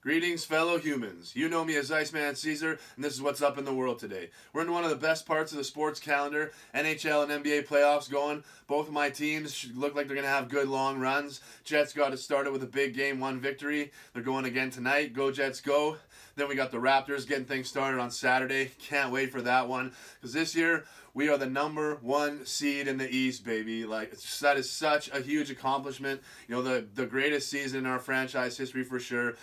Greetings, fellow humans. You know me as Iceman Caesar, and this is what's up in the world today. We're in one of the best parts of the sports calendar. NHL and NBA playoffs going. Both of my teams look like they're going to have good long runs. Jets got it started with a big Game 1 victory. They're going again tonight. Go Jets, go. Then we got the Raptors getting things started on Saturday. Can't wait for that one. Because this year, we are the number 1 seed in the East, baby. That is such a huge accomplishment. You know, the greatest season in our franchise history for sure.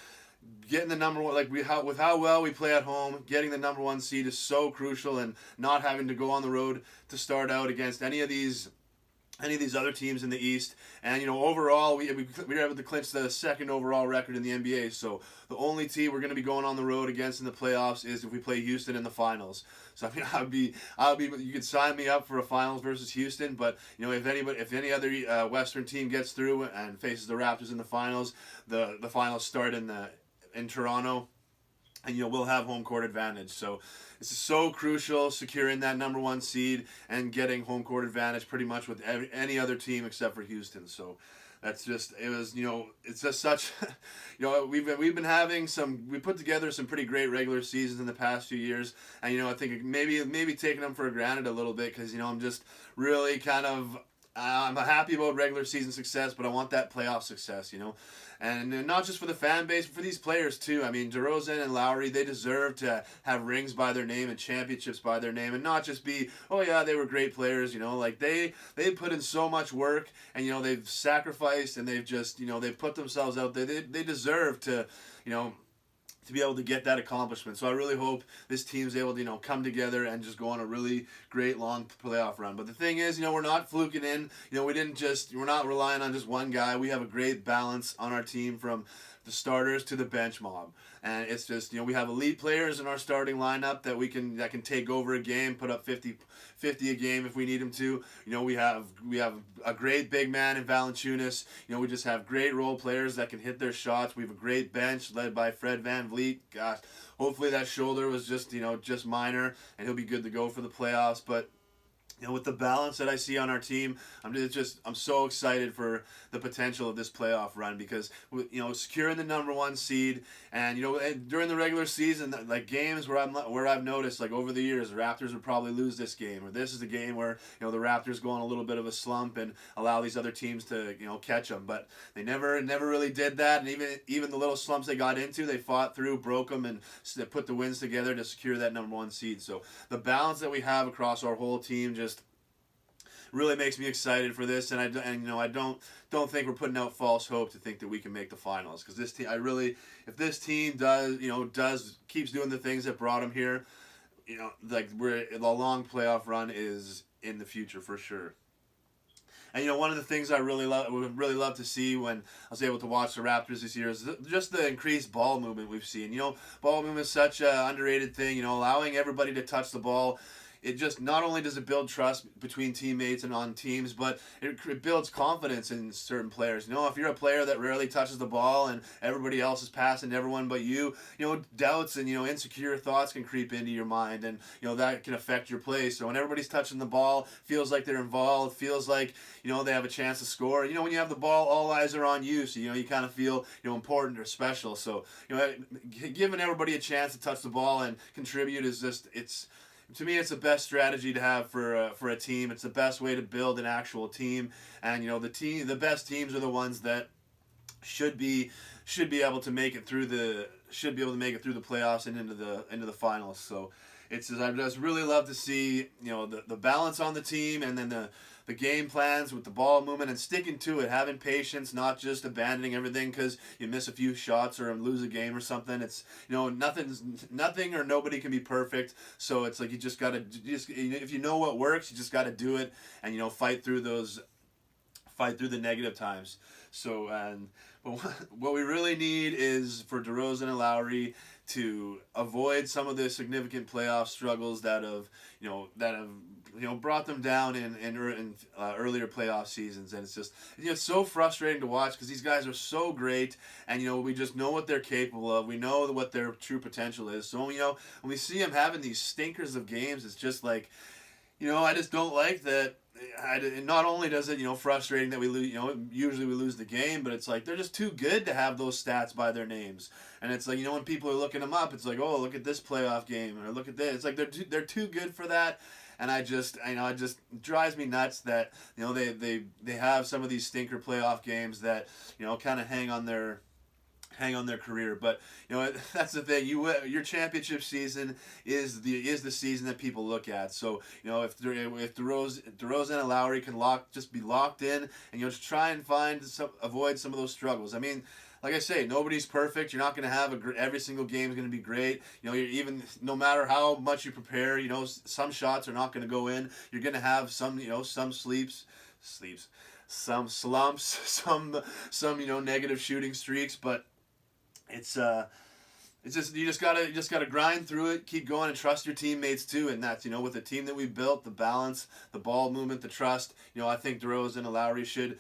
Getting the number one, with how well we play at home, getting the number 1 seed is so crucial, and not having to go on the road to start out against any of these other teams in the East. And you know, overall, we were able to clinch the 2nd overall record in the NBA. So the only team we're going to be going on the road against in the playoffs is if we play Houston in the finals. So I mean, I'll be. You could sign me up for a finals versus Houston, but you know, if any other Western team gets through and faces the Raptors in the finals, the finals start in Toronto, and you know, we'll have home court advantage. So this is so crucial, securing that number 1 seed and getting home court advantage pretty much with any other team except for Houston. So it's just such, you know, we've been having we put together some pretty great regular seasons in the past few years, and you know, I think maybe taking them for granted a little bit, because you know, I'm just really kind of I'm happy about regular season success, but I want that playoff success, you know. And not just for the fan base, but for these players too. I mean, DeRozan and Lowry, they deserve to have rings by their name and championships by their name, and not just be, oh yeah, they were great players, you know. Like they put in so much work, and you know, they've sacrificed, and they've just, you know, they've put themselves out there. They deserve to, you know, to be able to get that accomplishment. So I really hope this team's able to, you know, come together and just go on a really great long playoff run. But the thing is, you know, we're not fluking in. You know, we're not relying on just one guy. We have a great balance on our team, from the starters to the bench mob. And it's just, you know, we have elite players in our starting lineup that can take over a game, put up 50 a game if we need them to. You know, we have a great big man in Valanciunas. You know, we just have great role players that can hit their shots. We have a great bench led by Fred VanVleet. Gosh, hopefully that shoulder was just minor, and he'll be good to go for the playoffs. But you know, with the balance that I see on our team, I'm so excited for the potential of this playoff run, because you know, securing the number 1 seed, and you know, during the regular season, like games where I've noticed, like over the years, the Raptors would probably lose this game, or this is a game where, you know, the Raptors go on a little bit of a slump and allow these other teams to, you know, catch them. But they never really did that, and even the little slumps they got into, they fought through, broke them, and they put the wins together to secure that number 1 seed. So the balance that we have across our whole team just really makes me excited for this, and you know, I don't think we're putting out false hope to think that we can make the finals, because this team, if this team keeps doing the things that brought them here, you know, like the long playoff run is in the future for sure. And you know, one of the things I would really love to see when I was able to watch the Raptors this year is just the increased ball movement we've seen. You know, ball movement is such an underrated thing. You know, allowing everybody to touch the ball. It just, not only does it build trust between teammates and on teams, but it builds confidence in certain players. You know, if you're a player that rarely touches the ball and everybody else is passing to everyone but you know, doubts and, you know, insecure thoughts can creep into your mind, and, you know, that can affect your play. So when everybody's touching the ball, feels like they're involved, feels like, you know, they have a chance to score. You know, when you have the ball, all eyes are on you, so, you know, you kind of feel, you know, important or special. So, you know, giving everybody a chance to touch the ball and contribute is just, to me, it's the best strategy to have for a team. It's the best way to build an actual team. And you know, the best teams are the ones that should be able to make it through the playoffs and into the finals. So I just really love to see, you know, the balance on the team, and then the game plans with the ball movement and sticking to it, having patience, not just abandoning everything because you miss a few shots or lose a game or something. It's, you know, nothing or nobody can be perfect. So it's like you just gotta, if you know what works, you just gotta do it, and you know, fight through the negative times. So, but what we really need is for DeRozan and Lowry to avoid some of the significant playoff struggles that have brought them down in earlier playoff seasons. And it's just, you know, it's so frustrating to watch, because these guys are so great, and you know, we just know what they're capable of. We know what their true potential is. So, you know, when we see them having these stinkers of games, it's just like, you know, I just don't like that. not only does it, frustrating that we lose, usually we lose the game, but it's like they're just too good to have those stats by their names. And it's like, when people are looking them up, it's like, oh, look at this playoff game, or look at this. It's like they're too good for that. And it just drives me nuts that, they have some of these stinker playoff games that, kind of hang on their career. But that's the thing. Your championship season is the season that people look at. So if DeRozan and Lowry can be locked in, and just try and avoid some of those struggles. I mean, like I say, nobody's perfect. You're not going to have every single game is going to be great. You're even, no matter how much you prepare, some shots are not going to go in. You're going to have some sleeps, some slumps, some negative shooting streaks, but it's just you just gotta grind through it, keep going, and trust your teammates too. And that's with the team that we built, the balance, the ball movement, the trust. I think DeRozan and Lowry should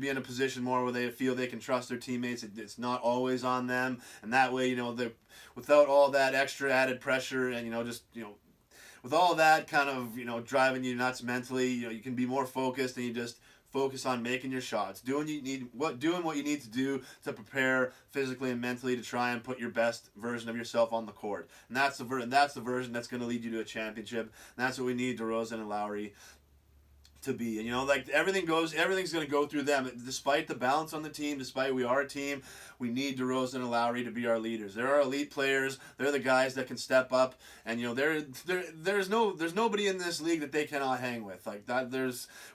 be in a position more where they feel they can trust their teammates. It's not always on them, and that way without all that extra added pressure and with all that kind of driving you nuts mentally, you can be more focused, and you just focus on making your shots, doing what you need to do to prepare physically and mentally to try and put your best version of yourself on the court. And that's the version that's going to lead you to a championship. And that's what we need DeRozan and Lowry to be. And everything's going to go through them. Despite the balance on the team, despite we are a team, we need DeRozan and Lowry to be our leaders. They're our elite players. They're the guys that can step up, and there's nobody in this league that they cannot hang with. Like that,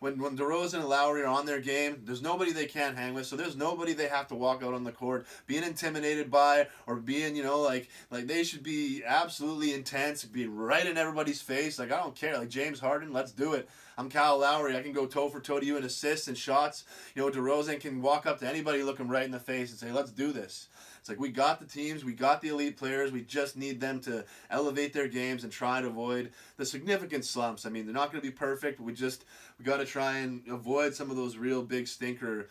when DeRozan and Lowry are on their game, there's nobody they can't hang with. So there's nobody they have to walk out on the court being intimidated by, or being like they should be absolutely intense, be right in everybody's face. Like, I don't care. Like James Harden, let's do it. I'm Kyle Lowry. I can go toe for toe to you in assists and shots. DeRozan can walk up to anybody, look them right in the face, and say, "Let's do this." It's like we got the teams, we got the elite players. We just need them to elevate their games and try to avoid the significant slumps. I mean, they're not going to be perfect. We got to try and avoid some of those real big stinker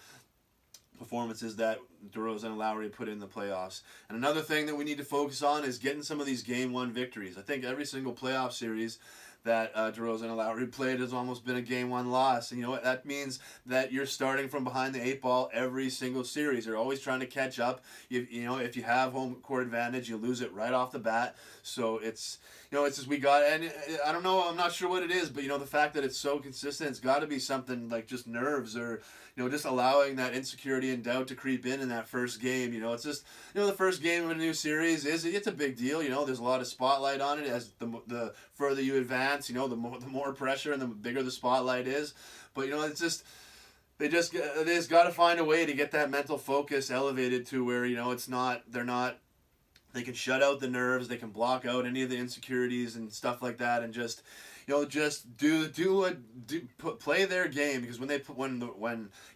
performances that DeRozan and Lowry put in the playoffs. And another thing that we need to focus on is getting some of these game one victories. I think every single playoff series that DeRozan and Lowry played has almost been a game one loss. And what that means, that you're starting from behind the eight ball every single series. You're always trying to catch up. If you have home court advantage, you lose it right off the bat. So it's just we got, and I don't know, I'm not sure what it is, but the fact that it's so consistent, it's got to be something like just nerves, or just allowing that insecurity and doubt to creep in that first game. It's just, the first game of a new series it's a big deal. There's a lot of spotlight on it. As the further you advance, the more pressure and the bigger the spotlight is. But it's just, they just got to find a way to get that mental focus elevated to where they can shut out the nerves, they can block out any of the insecurities and stuff like that, and just play their game. Because when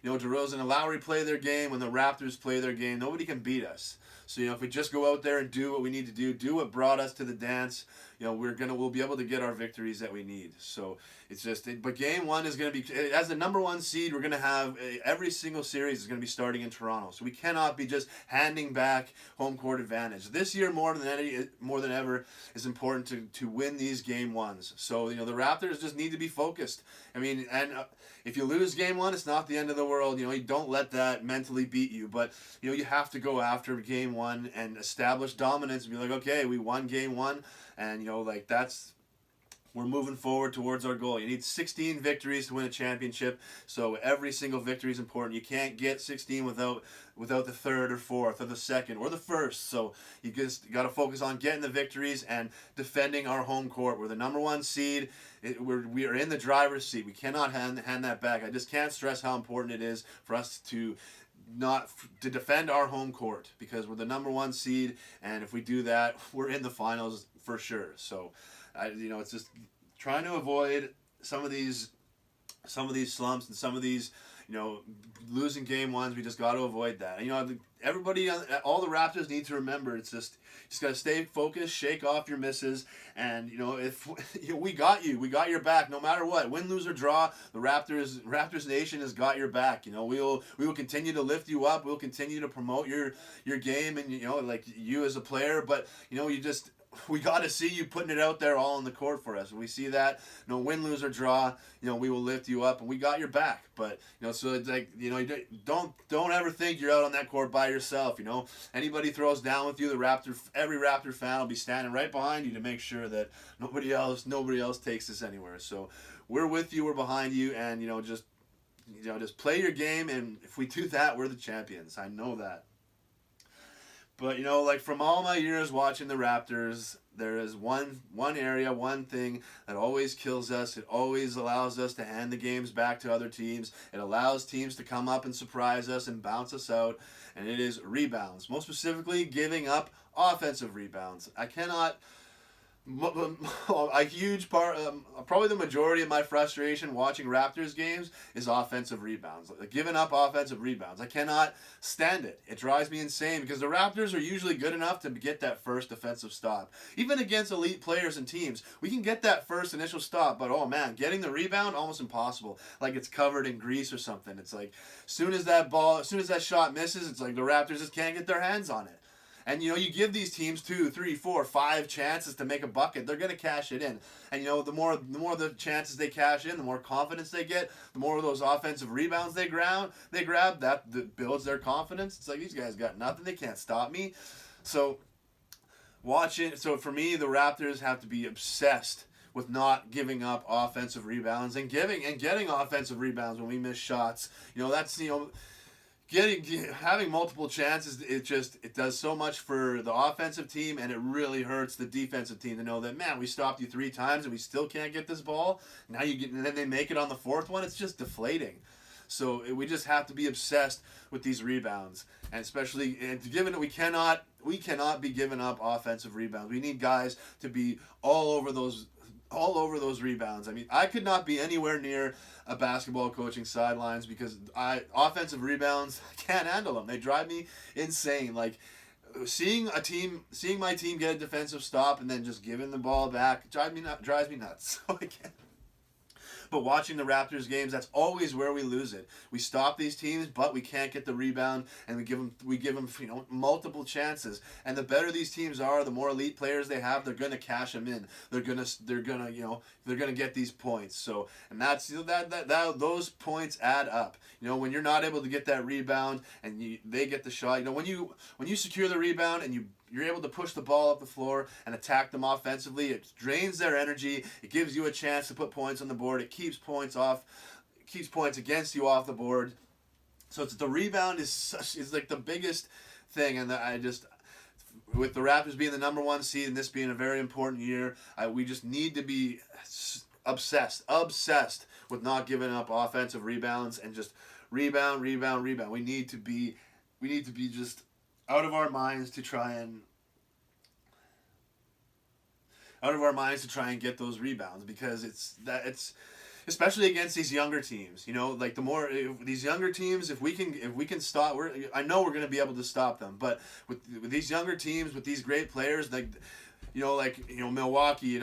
DeRozan and Lowry play their game, when the Raptors play their game, nobody can beat us. So if we just go out there and do what we need to do what brought us to the dance, we'll be able to get our victories that we need. So but game one is going to be, as the number one seed, we're going to have every single series is going to be starting in Toronto. So we cannot be just handing back home court advantage. This year more than ever is important to win these game ones. So the Raptors just need to be focused. I mean, and if you lose game one, it's not the end of the world. You don't let that mentally beat you. But you have to go after game one and establish dominance and be like, okay, we won game one, and we're moving forward towards our goal. You need 16 victories to win a championship, so every single victory is important. You can't get 16 without the third or fourth or the second or the first. So you just got to focus on getting the victories and defending our home court. We're the number one seed. We are in the driver's seat. We cannot hand that back. I just can't stress how important it is for us to defend our home court, because we're the number one seed, and if we do that, we're in the finals for sure. So it's just trying to avoid some of these slumps and some of these, losing game ones. We just got to avoid that. And, everybody, all the Raptors need to remember, it's just got to stay focused, shake off your misses, and if we got you, we got your back no matter what, win, lose or draw. The Raptors Nation has got your back. We will continue to lift you up. We'll continue to promote your game and like you as a player, but you just we got to see you putting it out there all on the court for us. When we see that, win, lose, or draw, we will lift you up, and we got your back. But, so it's like, you don't ever think you're out on that court by yourself. Anybody throws down with you, every Raptor fan will be standing right behind you to make sure that nobody else takes this anywhere. So we're with you, we're behind you, and, just play your game, and if we do that, we're the champions. I know that. But, like from all my years watching the Raptors, there is one area, one thing that always kills us. It always allows us to hand the games back to other teams. It allows teams to come up and surprise us and bounce us out, and it is rebounds. Most specifically, giving up offensive rebounds. I cannot... A huge part, probably the majority of my frustration watching Raptors games is offensive rebounds. Giving up offensive rebounds. I cannot stand it. It drives me insane because the Raptors are usually good enough to get that first defensive stop. Even against elite players and teams, we can get that first initial stop, but oh man, getting the rebound, almost impossible. Like it's covered in grease or something. It's like, as soon as that shot misses, it's like the Raptors just can't get their hands on it. And, you give these teams 2, 3, 4, 5 chances to make a bucket, they're going to cash it in. And, the more the chances they cash in, the more confidence they get, the more of those offensive rebounds they grab, that builds their confidence. It's like, these guys got nothing. They can't stop me. So, so for me, the Raptors have to be obsessed with not giving up offensive rebounds and getting offensive rebounds when we miss shots. That's, having multiple chances, it does so much for the offensive team, and it really hurts the defensive team to know that, man, we stopped you 3 times and we still can't get this ball. Now and then they make it on the 4th one. It's just deflating. So we just have to be obsessed with these rebounds, and especially given that we cannot be giving up offensive rebounds. We need guys to be all over those rebounds. I mean, I could not be anywhere near a basketball coaching sidelines because offensive rebounds, I can't handle them. They drive me insane. Like seeing my team get a defensive stop and then just giving the ball back drives me nuts. So I can't. But watching the Raptors games, that's always where we lose it. We stop these teams, but we can't get the rebound, and we give them multiple chances. And the better these teams are, the more elite players they have, they're gonna cash them in. They're gonna get these points. So, and that's those points add up. When you're not able to get that rebound and they get the shot. When you secure the rebound and you're able to push the ball up the floor and attack them offensively. It drains their energy. It gives you a chance to put points on the board. It keeps points against you off the board. So the rebound is like the biggest thing. And with the Raptors being the number 1 seed and this being a very important year, we just need to be obsessed with not giving up offensive rebounds and just rebound. We need to be just out of our minds to try and get those rebounds, because it's especially against these younger teams. Like these younger teams, if we can stop, I know we're going to be able to stop them. But with these younger teams, with these great players, Milwaukee,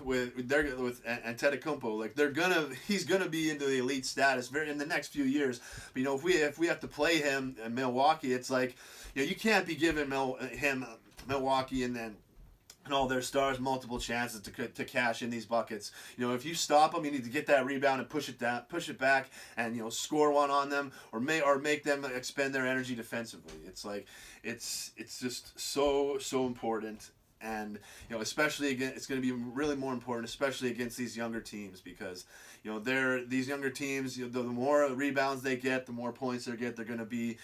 with Antetokounmpo, he's gonna be into the elite status in the next few years. But if we have to play him in Milwaukee, it's like, you can't be giving him Milwaukee and all their stars multiple chances to cash in these buckets. If you stop them, you need to get that rebound and push it back, and score one on them, or make them expend their energy defensively. It's like it's just so important. And especially again, it's going to be really more important, especially against these younger teams, because these younger teams, the more rebounds they get, the more points they get. They're going to be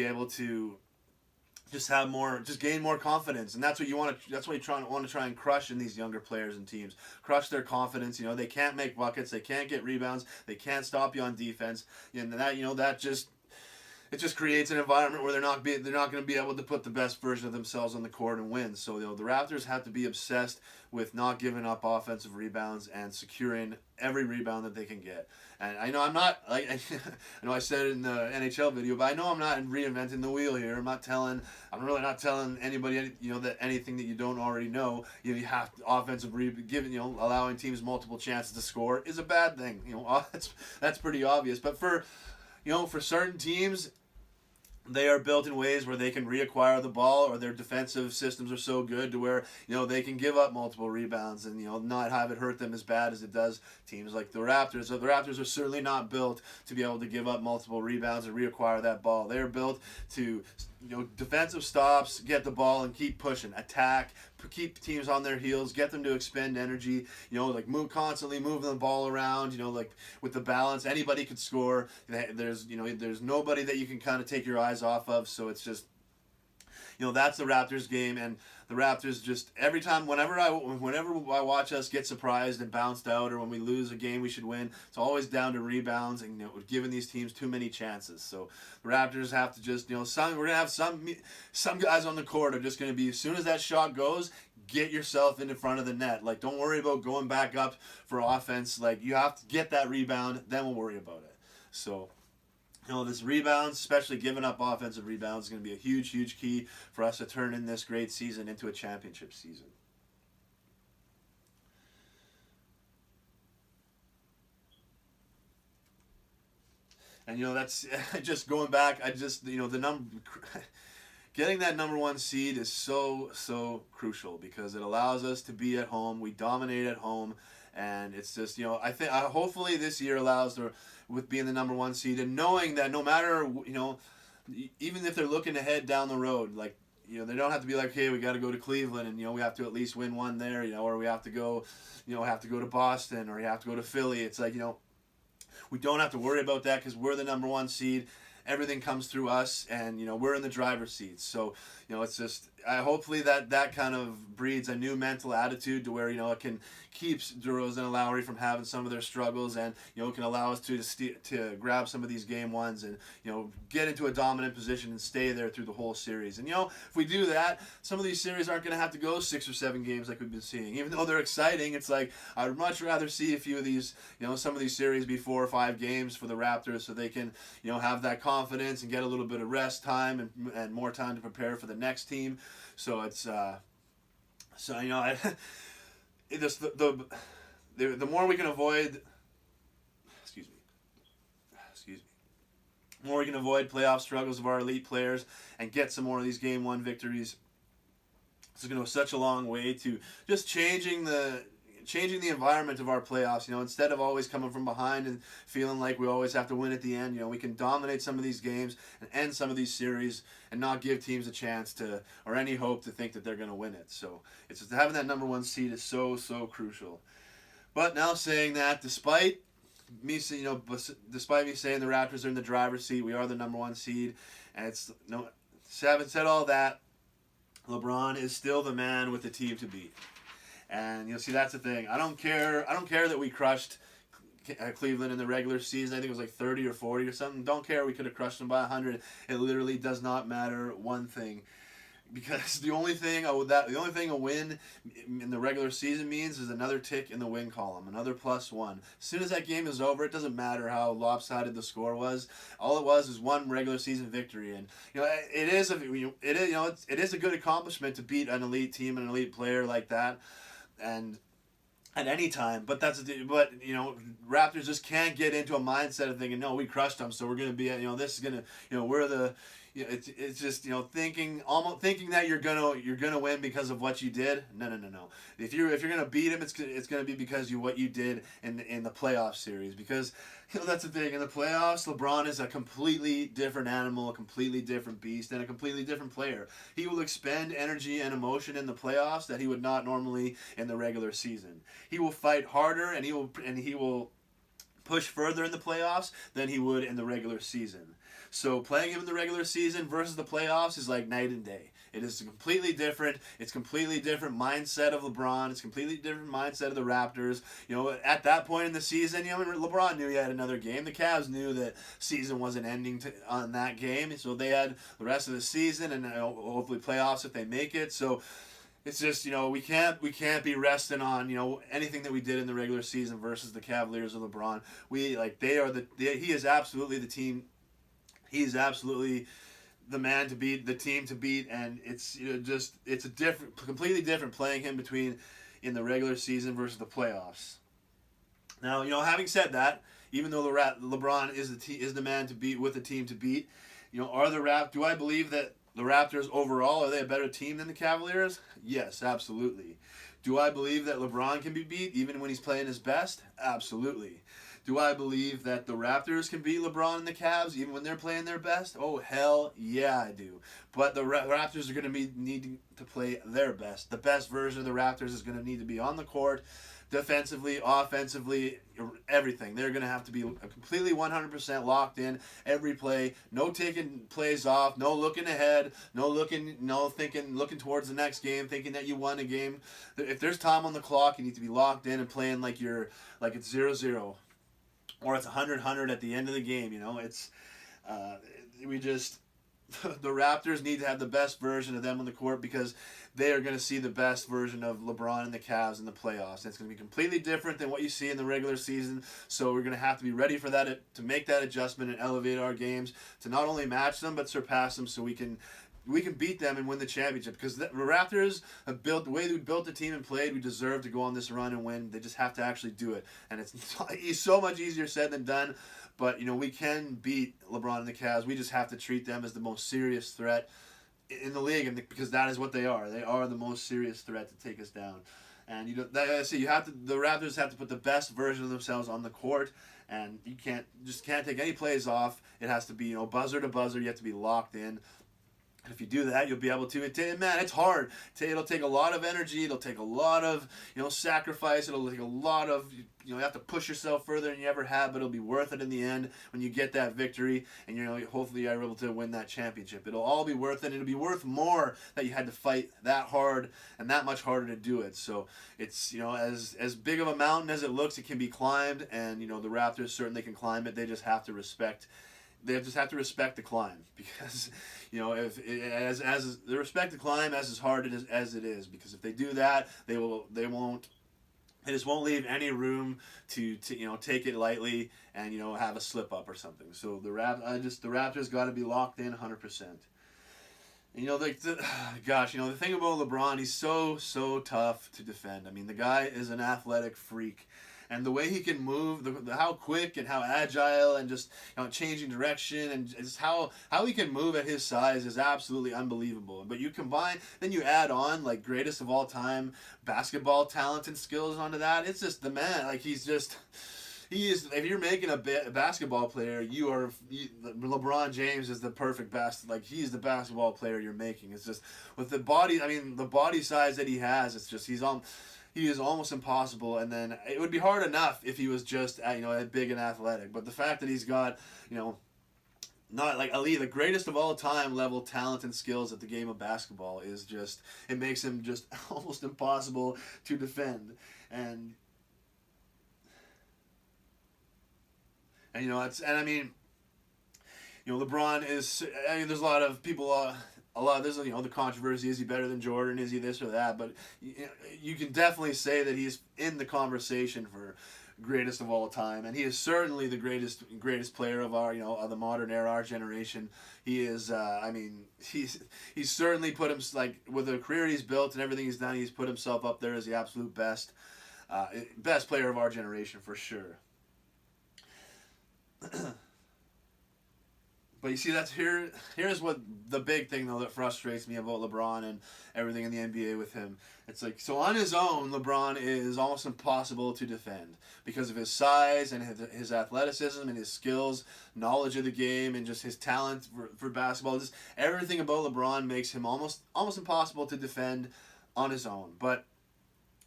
able to just gain more confidence, and that's what you want to. That's what you want to try and crush in these younger players and teams. Crush their confidence. They can't make buckets. They can't get rebounds. They can't stop you on defense. And that just. It just creates an environment where they're not going to be able to put the best version of themselves on the court and win. So the Raptors have to be obsessed with not giving up offensive rebounds and securing every rebound that they can get. And I know I'm not I know I said it in the NHL video, but I know I'm not reinventing the wheel here. I'm really not telling anybody that anything that you don't already know. You have allowing teams multiple chances to score is a bad thing. That's pretty obvious. But for certain teams, they are built in ways where they can reacquire the ball, or their defensive systems are so good to where they can give up multiple rebounds and not have it hurt them as bad as it does teams like the Raptors. So the Raptors are certainly not built to be able to give up multiple rebounds and reacquire that ball. They are built to defensive stops, get the ball and keep pushing, attack, keep teams on their heels, get them to expend energy, like constantly moving the ball around, like with the balance, anybody could score. There's nobody that you can kind of take your eyes off of, so it's just, that's the Raptors game. And the Raptors just, every time, whenever I watch us get surprised and bounced out, or when we lose a game we should win, it's always down to rebounds and giving these teams too many chances. So the Raptors have to just, we're gonna have some guys on the court are just gonna be, as soon as that shot goes, get yourself in front of the net. Like, don't worry about going back up for offense. Like, you have to get that rebound, then we'll worry about it. So, this rebounds, especially giving up offensive rebounds, is going to be a huge, huge key for us to turn in this great season into a championship season. And, that's just going back. The number. Getting that number one seed is so, so crucial because it allows us to be at home. We dominate at home. And it's just, I think hopefully this year allows with being the number one seed and knowing that no matter, even if they're looking ahead down the road, like, they don't have to be like, hey, we got to go to Cleveland and, we have to at least win one there, or we have to go, to Boston, or you have to go to Philly. It's like, we don't have to worry about that because we're the number one seed. Everything comes through us, and we're in the driver's seat. So it's just hopefully that kind of breeds a new mental attitude to where it can keeps DeRozan and Lowry from having some of their struggles, and it can allow us to grab some of these game ones and get into a dominant position and stay there through the whole series. And if we do that, some of these series aren't going to have to go 6 or 7 games like we've been seeing. Even though they're exciting, it's like I'd much rather see a few of these some of these series be 4 or 5 games for the Raptors, so they can have that confidence and get a little bit of rest time and more time to prepare for the next team. So it's the more we can avoid, excuse me, more we can avoid playoff struggles of our elite players and get some more of these game one victories. This is going to go such a long way to just changing the environment of our playoffs. Instead of always coming from behind and feeling like we always have to win at the end, we can dominate some of these games and end some of these series and not give teams a chance to, or any hope to think that they're going to win it. So it's just having that number one seed is so, so crucial. But now saying that, despite me saying the Raptors are in the driver's seat, we are the number one seed, and having said all that, LeBron is still the man with the team to beat. And see, that's the thing. I don't care that we crushed Cleveland in the regular season. I think it was like 30 or 40 or something. Don't care. We could have crushed them by 100. It literally does not matter one thing. Because the only thing a win in the regular season means is another tick in the win column, another +1. As soon as that game is over, it doesn't matter how lopsided the score was. All it was is one regular season victory, and it is a good accomplishment to beat an elite team, an elite player like that, and at any time. But Raptors just can't get into a mindset of thinking, no, we crushed them, so we're gonna be this is gonna we're the. It's just thinking that you're gonna win because of what you did. No. If you're gonna beat him, it's gonna be because what you did in the playoff series. Because that's the thing, in the playoffs, LeBron is a completely different animal, a completely different beast, and a completely different player. He will expend energy and emotion in the playoffs that he would not normally in the regular season. He will fight harder, and he will push further in the playoffs than he would in the regular season. So playing him in the regular season versus the playoffs is like night and day. It is completely different. It's completely different mindset of LeBron. It's completely different mindset of the Raptors. At that point in the season, LeBron knew he had another game. The Cavs knew that season wasn't ending on that game, so they had the rest of the season and hopefully playoffs if they make it. So it's just we can't be resting on anything that we did in the regular season versus the Cavaliers or LeBron. He is absolutely the team. He's absolutely the man to beat, the team to beat, and it's it's a completely different playing him in the regular season versus the playoffs. Now having said that, even though LeBron is the man to beat with the team to beat, Do I believe that the Raptors overall, are they a better team than the Cavaliers? Yes, absolutely. Do I believe that LeBron can be beat even when he's playing his best? Absolutely. Do I believe that the Raptors can beat LeBron and the Cavs even when they're playing their best? Oh, hell yeah, I do. But the Raptors are going to be needing to play their best. The best version of the Raptors is going to need to be on the court, defensively, offensively, everything. They're going to have to be completely 100% locked in every play. No taking plays off. No looking ahead. Looking towards the next game, thinking that you won a game. If there's time on the clock, you need to be locked in and playing like it's 0-0 or it's 100-100 at the end of the game. It's we just the Raptors need to have the best version of them on the court because they are going to see the best version of LeBron and the Cavs in the playoffs. And it's going to be completely different than what you see in the regular season. So we're going to have to be ready for that, to make that adjustment and elevate our games to not only match them but surpass them, so we can beat them and win the championship. Because the Raptors have built the way we built the team and played. We deserve to go on this run and win. They just have to actually do it, and it's so much easier said than done. But we can beat LeBron and the Cavs. We just have to treat them as the most serious threat in the league, and because that is what they are. They are the most serious threat to take us down. And the Raptors have to put the best version of themselves on the court, and you can't take any plays off. It has to be buzzer to buzzer. You have to be locked in. And if you do that, you'll be able to. It's hard. It'll take a lot of energy. It'll take a lot of sacrifice. It'll take a lot of you have to push yourself further than you ever have, but it'll be worth it in the end when you get that victory, and hopefully you're able to win that championship. It'll all be worth it. It'll be worth more that you had to fight that hard and that much harder to do it. So it's as big of a mountain as it looks, it can be climbed, and the Raptors certainly can climb it. They just have to respect. They just have to respect the climb, because if they respect the climb as hard as it is, because if they do that, they just won't leave any room to take it lightly and have a slip up or something. So the Raptors got to be locked in 100%. And the thing about LeBron, he's so tough to defend. I mean, the guy is an athletic freak. And the way he can move, how quick and how agile and just changing direction and just how he can move at his size is absolutely unbelievable. But then you add on like greatest of all time basketball talent and skills onto that. It's just the man. Like he is. If you're making a basketball player, LeBron James is the perfect he's the basketball player you're making. It's just with the body. I mean, the body size that he has. It's just he is almost impossible, and then it would be hard enough if he was just big and athletic. But the fact that he's got not like elite, the greatest of all time level talent and skills at the game of basketball is just, it makes him just almost impossible to defend. And LeBron is. There's a lot of people. There's the controversy, is he better than Jordan, is he this or that, but you can definitely say that he's in the conversation for greatest of all time, and he is certainly the greatest player of our of the modern era, our generation. He is he's certainly put him, with the career he's built and everything he's done, he's put himself up there as the absolute best player of our generation for sure. But you see, here's what the big thing, though, that frustrates me about LeBron and everything in the NBA with him. It's like, so on his own, LeBron is almost impossible to defend because of his size and his athleticism and his skills, knowledge of the game, and just his talent for basketball. Just everything about LeBron makes him almost impossible to defend on his own. But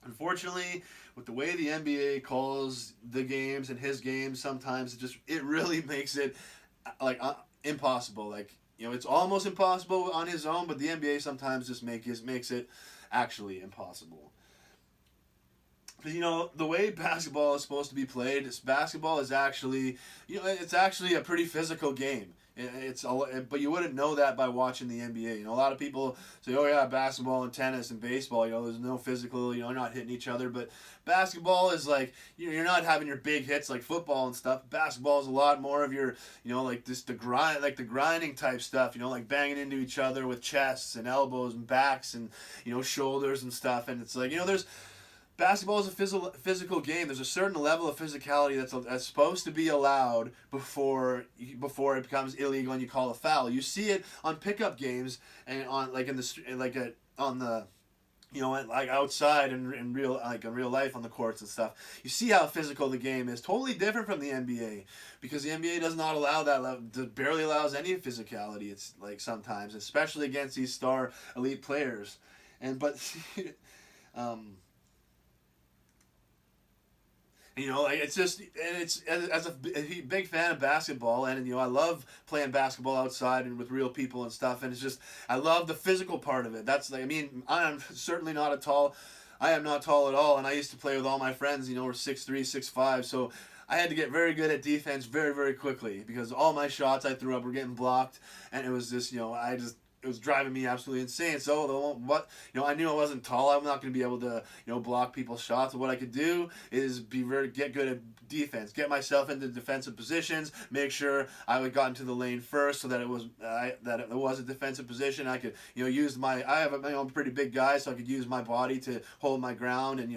unfortunately, with the way the NBA calls the games and his games, sometimes it really makes it impossible. It's almost impossible on his own, but the NBA sometimes just makes it actually impossible. Because, the way basketball is supposed to be played, basketball is actually, it's actually a pretty physical game. But you wouldn't know that by watching the NBA. A lot of people say, oh yeah, basketball and tennis and baseball, there's no physical, you're not hitting each other. But basketball is you're not having your big hits like football and stuff. Basketball is a lot more of your, the grinding type stuff, like banging into each other with chests and elbows and backs and, shoulders and stuff. And it's Basketball is a physical game. There's a certain level of physicality that's supposed to be allowed before it becomes illegal and you call a foul. You see it on pickup games and on like in the like a, on the like outside and in real like in real life on the courts and stuff. You see how physical the game is. Totally different from the NBA because the NBA does not allow that level. Barely allows any physicality. It's like sometimes, especially against these star elite players, but. um, like it's just, and it's as a big fan of basketball, and I love playing basketball outside and with real people and stuff, and it's just I love the physical part of it. That's like I'm certainly not a tall, I am not tall at all, and I used to play with all my friends. We're 6'3", 6'5", so I had to get very good at defense very very quickly because all my shots I threw up were getting blocked, and it was just it was driving me absolutely insane. So I knew I wasn't tall. I'm not going to be able to block people's shots. But what I could do is get good at defense, get myself into defensive positions, make sure I got into the lane first, so that it was a defensive position. I could use I have a pretty big guy, so I could use my body to hold my ground and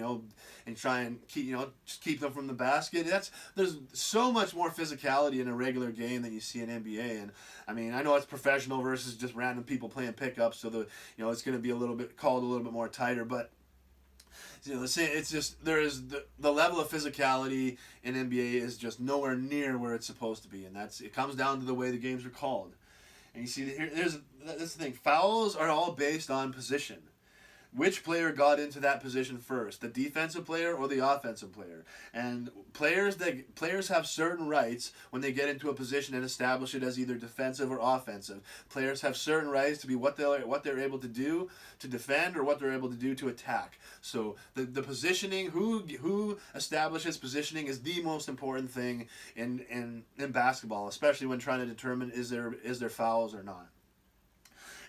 try and just keep them from the basket. There's so much more physicality in a regular game than you see in NBA, and I know it's professional versus just random people playing pickups, so it's going to be a little bit more tighter, but it's just there is the level of physicality in NBA is just nowhere near where it's supposed to be, and it comes down to the way the games are called. And you see this the thing, fouls are all based on position. Which player got into that position first, the defensive player or the offensive player? And players have certain rights when they get into a position and establish it as either defensive or offensive. Players have certain rights to be what they're able to do to defend or what they're able to do to attack. So the positioning, who establishes positioning, is the most important thing in basketball, especially when trying to determine is there fouls or not.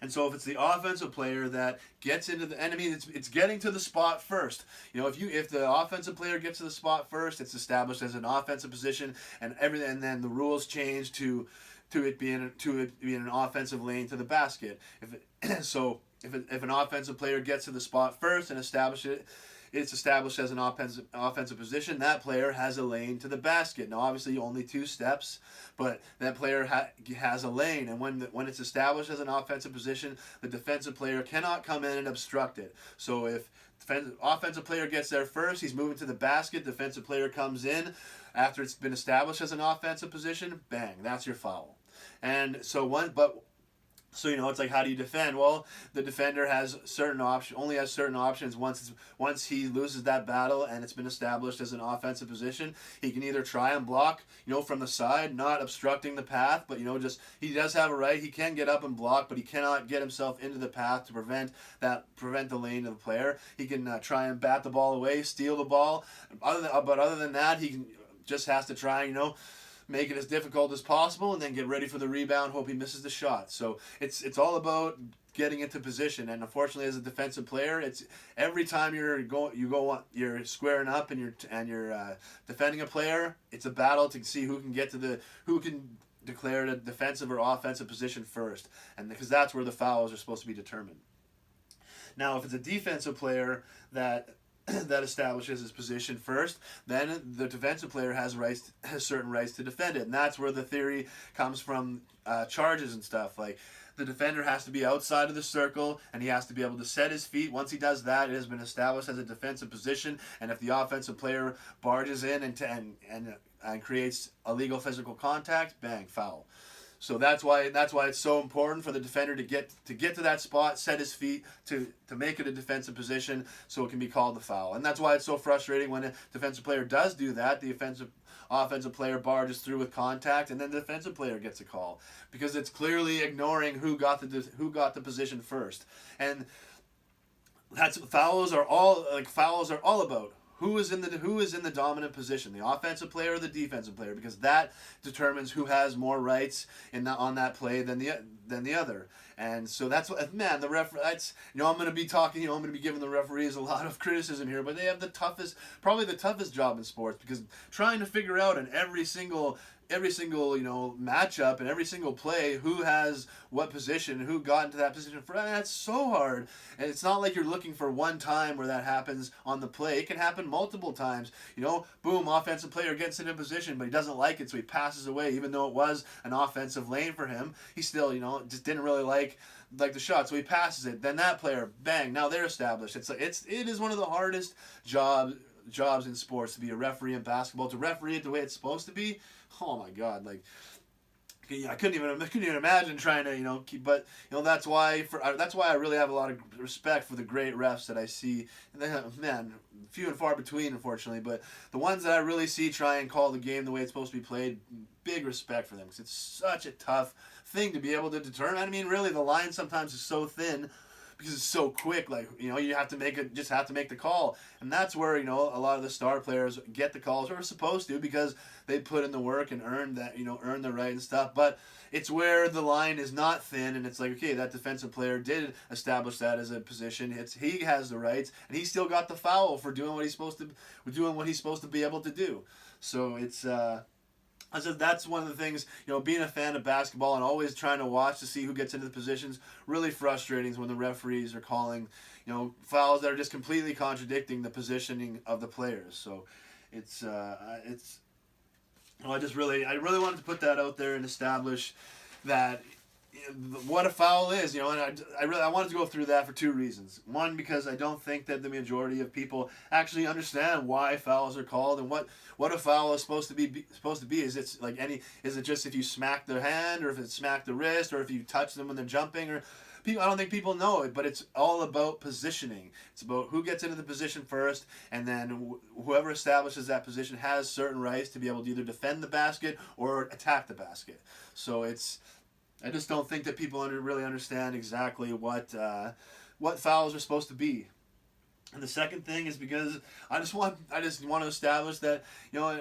And so if it's the offensive player that gets into it's getting to the spot first. If the offensive player gets to the spot first, it's established as an offensive position, and then the rules change to it being an offensive lane to the basket. If an offensive player gets to the spot first and it's established as an offensive position, that player has a lane to the basket. Now, obviously, only 2 steps, but that player has a lane. And when it's established as an offensive position, the defensive player cannot come in and obstruct it. So if offensive player gets there first, he's moving to the basket, defensive player comes in after it's been established as an offensive position, bang, that's your foul. And so it's like, how do you defend? Well, the defender only has certain options. Once he loses that battle and it's been established as an offensive position, he can either try and block, from the side, not obstructing the path, but he does have a right. He can get up and block, but he cannot get himself into the path to prevent the lane of the player. He can try and bat the ball away, steal the ball. Other than that, he just has to try, make it as difficult as possible, and then get ready for the rebound, hope he misses the shot. So it's all about getting into position. And unfortunately, as a defensive player, it's every time you're squaring up and you're defending a player, it's a battle to see who can declare a defensive or offensive position first, and because that's where the fouls are supposed to be determined. Now, if it's a defensive player that establishes his position first, then the defensive player has certain rights to defend it, and that's where the theory comes from. Charges and stuff, like the defender has to be outside of the circle and he has to be able to set his feet. Once he does that, it has been established as a defensive position, and if the offensive player barges in and creates illegal physical contact, bang, foul. So that's why it's so important for the defender to get to that spot, set his feet to make it a defensive position, so it can be called the foul. And that's why it's so frustrating when a defensive player does do that. The offensive player barges through with contact, and then the defensive player gets a call because it's clearly ignoring who got the position first. And fouls are all about. Who is in the dominant position, the offensive player or the defensive player? Because that determines who has more rights on that play than the other. And so that's what, man, the ref. I'm going to be talking. I'm going to be giving the referees a lot of criticism here, but they have probably the toughest job in sports, because trying to figure out in every single every single matchup and every single play, who has what position, who got into that position for. That's so hard, and it's not like you're looking for one time where that happens on the play. It can happen multiple times. Boom, offensive player gets in a position, but he doesn't like it, so he passes away, even though it was an offensive lane for him. He still just didn't really like the shot, so he passes it. Then that player, bang, now they're established. It is one of the hardest jobs in sports to be a referee in basketball, to referee it the way it's supposed to be. Oh my God, I couldn't even imagine trying to keep. But that's why I really have a lot of respect for the great refs that I see. And they have, man, few and far between, unfortunately. But the ones that I really see try and call the game the way it's supposed to be played, big respect for them, because it's such a tough thing to be able to determine. I mean, really, the line sometimes is so thin because it's so quick. You have to make the call, and that's where a lot of the star players get the calls, or are supposed to, because they put in the work and earn the right and stuff. But it's where the line is not thin, and it's like, okay, that defensive player did establish that as a position. He has the rights, and he still got the foul for doing what he's supposed to be able to do. So it's. I said that's one of the things, being a fan of basketball and always trying to watch to see who gets into the positions, really frustrating is when the referees are calling, fouls that are just completely contradicting the positioning of the players. So I really wanted to put that out there and establish that what a foul is, and I wanted to go through that for two reasons. One, because I don't think that the majority of people actually understand why fouls are called and what a foul is supposed to be. Is it just if you smack their hand, or if it's smack the wrist, or if you touch them when they're jumping, or I don't think people know it, but it's all about positioning. It's about who gets into the position first, and then whoever establishes that position has certain rights to be able to either defend the basket or attack the basket. So I just don't think that people really understand exactly what fouls are supposed to be. And the second thing is because I just want to establish that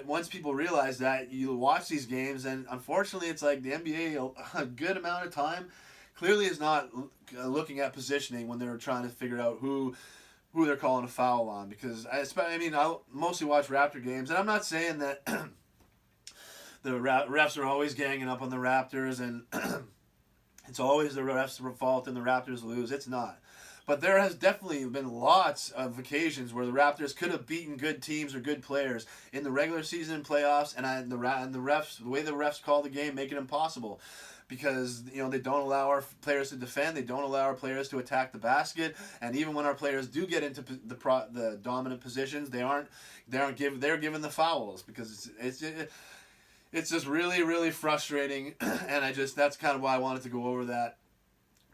once people realize that, you watch these games, and unfortunately it's like the NBA a good amount of time clearly is not looking at positioning when they're trying to figure out who they're calling a foul on. Because I mostly watch Raptor games, and I'm not saying that the refs are always ganging up on the Raptors and it's always the refs' fault and the Raptors lose. It's not. But there has definitely been lots of occasions where the Raptors could have beaten good teams or good players in the regular season playoffs, and the refs, the way the refs call the game, make it impossible. Because they don't allow our players to defend, they don't allow our players to attack the basket, and even when our players do get into the dominant positions, they're given the fouls, because it's just really, really frustrating, and that's kind of why I wanted to go over that,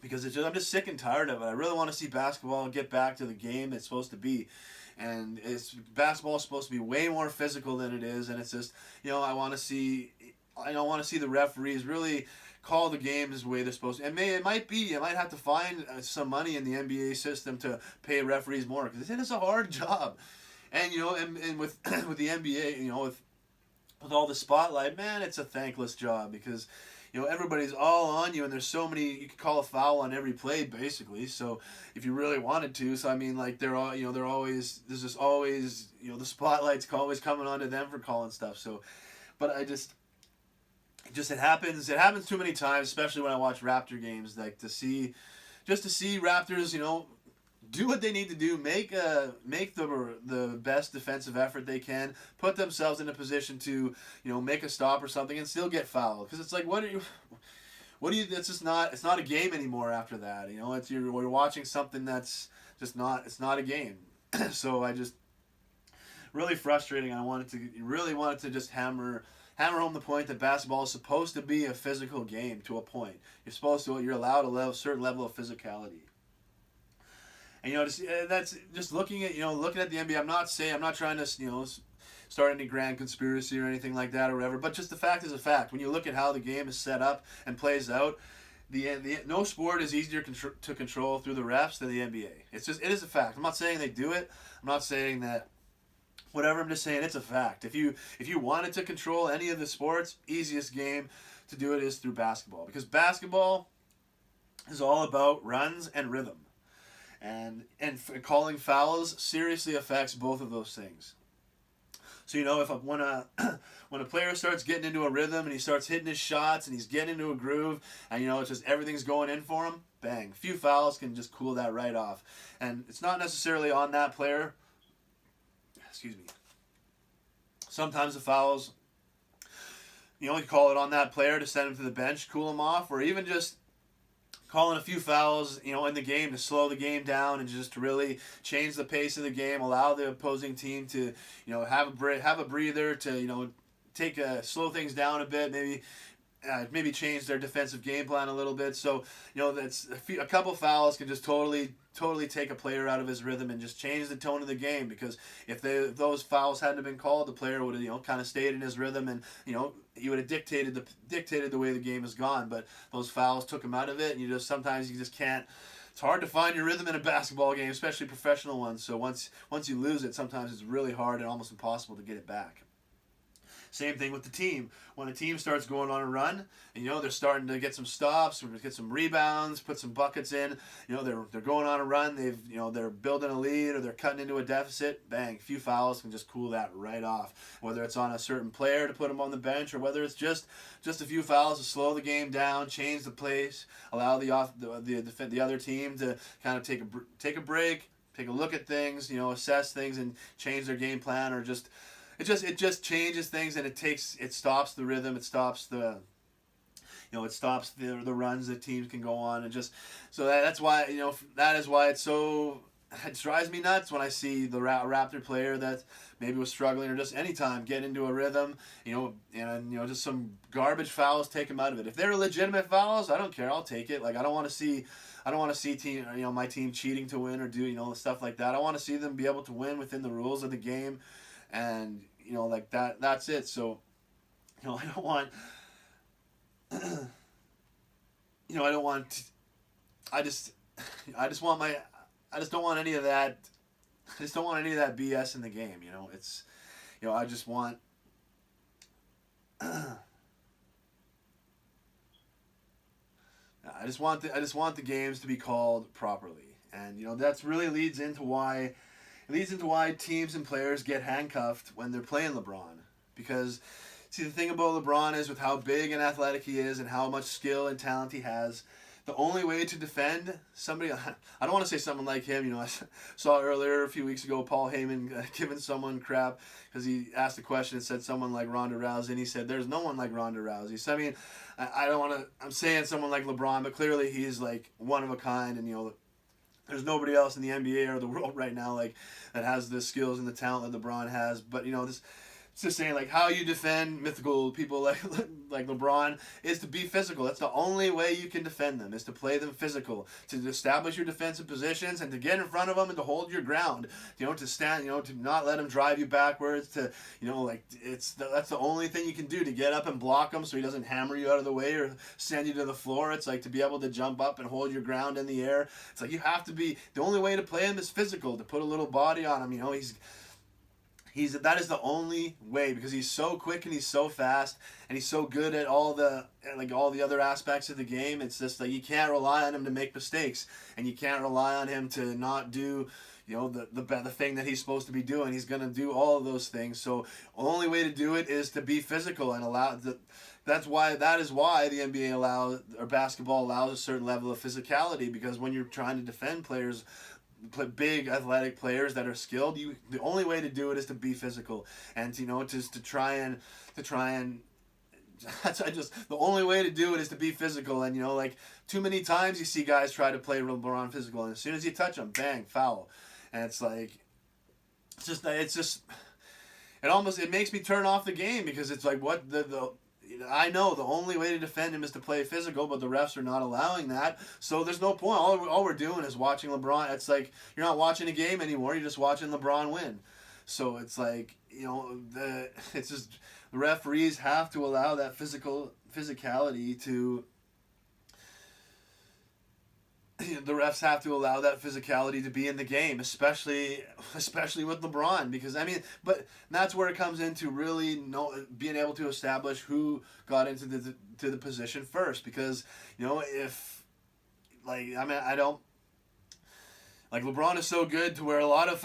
because I'm just sick and tired of it. I really want to see basketball get back to the game it's supposed to be, and basketball is supposed to be way more physical than it is, and it's just I want to see the referees really call the games the way they're supposed to. And you might have to find some money in the NBA system to pay referees more, because it is a hard job, and and with the NBA, with all the spotlight, man, it's a thankless job, because everybody's all on you, and there's so many, you could call a foul on every play basically. So if you really wanted to, there's just always the spotlight's always coming onto them for calling stuff. So, but it happens too many times, especially when I watch Raptor games, to see Raptors do what they need to do, make the best defensive effort they can, put themselves in a position to make a stop or something, and still get fouled. Because it's like, it's just not, it's not a game anymore after that. We're watching something that's just not, it's not a game. So really frustrating. I really wanted to just hammer home the point that basketball is supposed to be a physical game to a point. You're allowed a certain level of physicality. And that's just looking at the NBA. I'm not trying to start any grand conspiracy or anything like that or whatever. But just the fact is a fact. When you look at how the game is set up and plays out, no sport is easier to control through the refs than the NBA. It is a fact. I'm not saying they do it. I'm not saying that. Whatever. I'm just saying it's a fact. If you wanted to control any of the sports, easiest game to do it is through basketball, because basketball is all about runs and rhythm. And calling fouls seriously affects both of those things. So if when a when a player starts getting into a rhythm and he starts hitting his shots and he's getting into a groove and it's just everything's going in for him, bang, a few fouls can just cool that right off. And it's not necessarily on that player. Excuse me. Sometimes the fouls, you call it on that player to send him to the bench, cool him off, or even just calling a few fouls, in the game to slow the game down and just to really change the pace of the game, allow the opposing team to, have a breather, to, slow things down a bit, maybe change their defensive game plan a little bit. So, that's a couple fouls can just totally take a player out of his rhythm and just change the tone of the game, because if those fouls hadn't been called, the player would have, kind of stayed in his rhythm and, he would have dictated the way the game has gone. But those fouls took him out of it, and sometimes you just can't. It's hard to find your rhythm in a basketball game, especially professional ones. So once you lose it, sometimes it's really hard and almost impossible to get it back. Same thing with the team. When a team starts going on a run, and they're starting to get some stops, get some rebounds, put some buckets in. They're going on a run. They're building a lead, or they're cutting into a deficit. Bang, a few fouls can just cool that right off. Whether it's on a certain player to put them on the bench, or whether it's just a few fouls to slow the game down, change the pace, allow the other team to kind of take a break, take a look at things, assess things, and change their game plan, or just. It just changes things, and it stops the rhythm. It stops the runs that teams can go on, and just so that's why that is why it drives me nuts when I see the Raptor player that maybe was struggling, or just anytime get into a rhythm, and just some garbage fouls take him out of it. If they're legitimate fouls, I don't care. I'll take it. Like I don't want to see team my team cheating to win or do stuff like that. I want to see them be able to win within the rules of the game. And like that's it. So I don't want I don't want I just don't want any of that. I just don't want any of that BS in the game. It's I just want I just want the games to be called properly. And that's really leads into why teams and players get handcuffed when they're playing LeBron. Because, see, the thing about LeBron is, with how big and athletic he is and how much skill and talent he has, the only way to defend somebody, I don't want to say someone like him. I saw earlier a few weeks ago Paul Heyman giving someone crap because he asked a question and said someone like Ronda Rousey, and he said there's no one like Ronda Rousey. So, I mean, I don't want to, I'm saying someone like LeBron, but clearly he's like one of a kind, and there's nobody else in the NBA or the world right now that has the skills and the talent that LeBron has. But it's just saying, like, how you defend mythical people like LeBron is to be physical. That's the only way you can defend them, is to play them physical, to establish your defensive positions and to get in front of them and to hold your ground. To stand, to not let him drive you backwards. That's the only thing you can do, to get up and block him so he doesn't hammer you out of the way or send you to the floor. It's like to be able to jump up and hold your ground in the air. It's like you have to be. The only way to play him is physical, to put a little body on him. That is the only way, because he's so quick and he's so fast and he's so good at all the other aspects of the game. It's just like you can't rely on him to make mistakes, and you can't rely on him to not do the thing that he's supposed to be doing. He's gonna do all of those things. So the only way to do it is to be physical and allow the. That is why the NBA basketball allows a certain level of physicality, because when you're trying to defend players, big athletic players that are skilled, the only way to do it is to be physical, and just to try and the only way to do it is to be physical. And too many times you see guys try to play LeBron physical, and as soon as you touch them, bang, foul. And it's it makes me turn off the game, because it's like, what I know the only way to defend him is to play physical, but the refs are not allowing that, so there's no point. All we're doing is watching LeBron. It's like you're not watching a game anymore, you're just watching LeBron win. So it's like, it's just the referees have to allow that physicality to. The refs have to allow that physicality to be in the game, especially with LeBron, because but that's where it comes into really being able to establish who got into the position first, because if I don't. Like LeBron is so good to where a lot of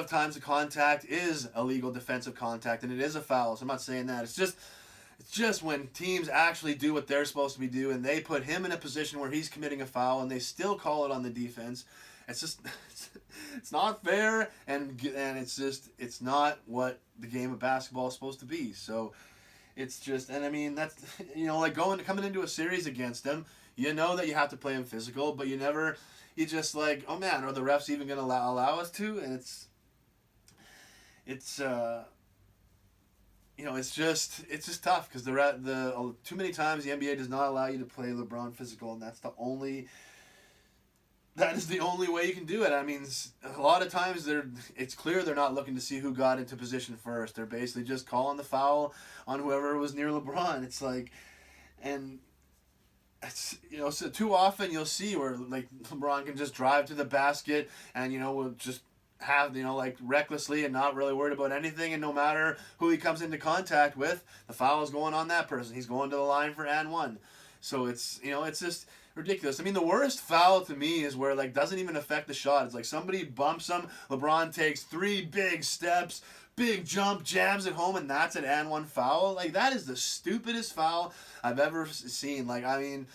times the contact is illegal defensive contact and it is a foul. So I'm not saying that. It's just when teams actually do what they're supposed to be doing, and they put him in a position where he's committing a foul and they still call it on the defense. It's just it's not fair, and it's not what the game of basketball is supposed to be. So it's just, and I mean that's like coming into a series against them, you know that you have to play him physical, but you just like, oh man, are the refs even going to allow us to? And it's it's just tough because too many times the NBA does not allow you to play LeBron physical, and that is the only way you can do it. I mean, a lot of times it's clear they're not looking to see who got into position first. They're basically just calling the foul on whoever was near LeBron. It's like, and it's so too often you'll see where like LeBron can just drive to the basket and will just have like recklessly and not really worried about anything, and no matter who he comes into contact with, the foul is going on that person. He's going to the line for and one. So it's it's just ridiculous. I mean, the worst foul to me is where like doesn't even affect the shot. It's like somebody bumps him, LeBron takes 3 big steps, big jump, jams it home, and that's an and one foul. Like that is the stupidest foul I've ever seen. Like I mean,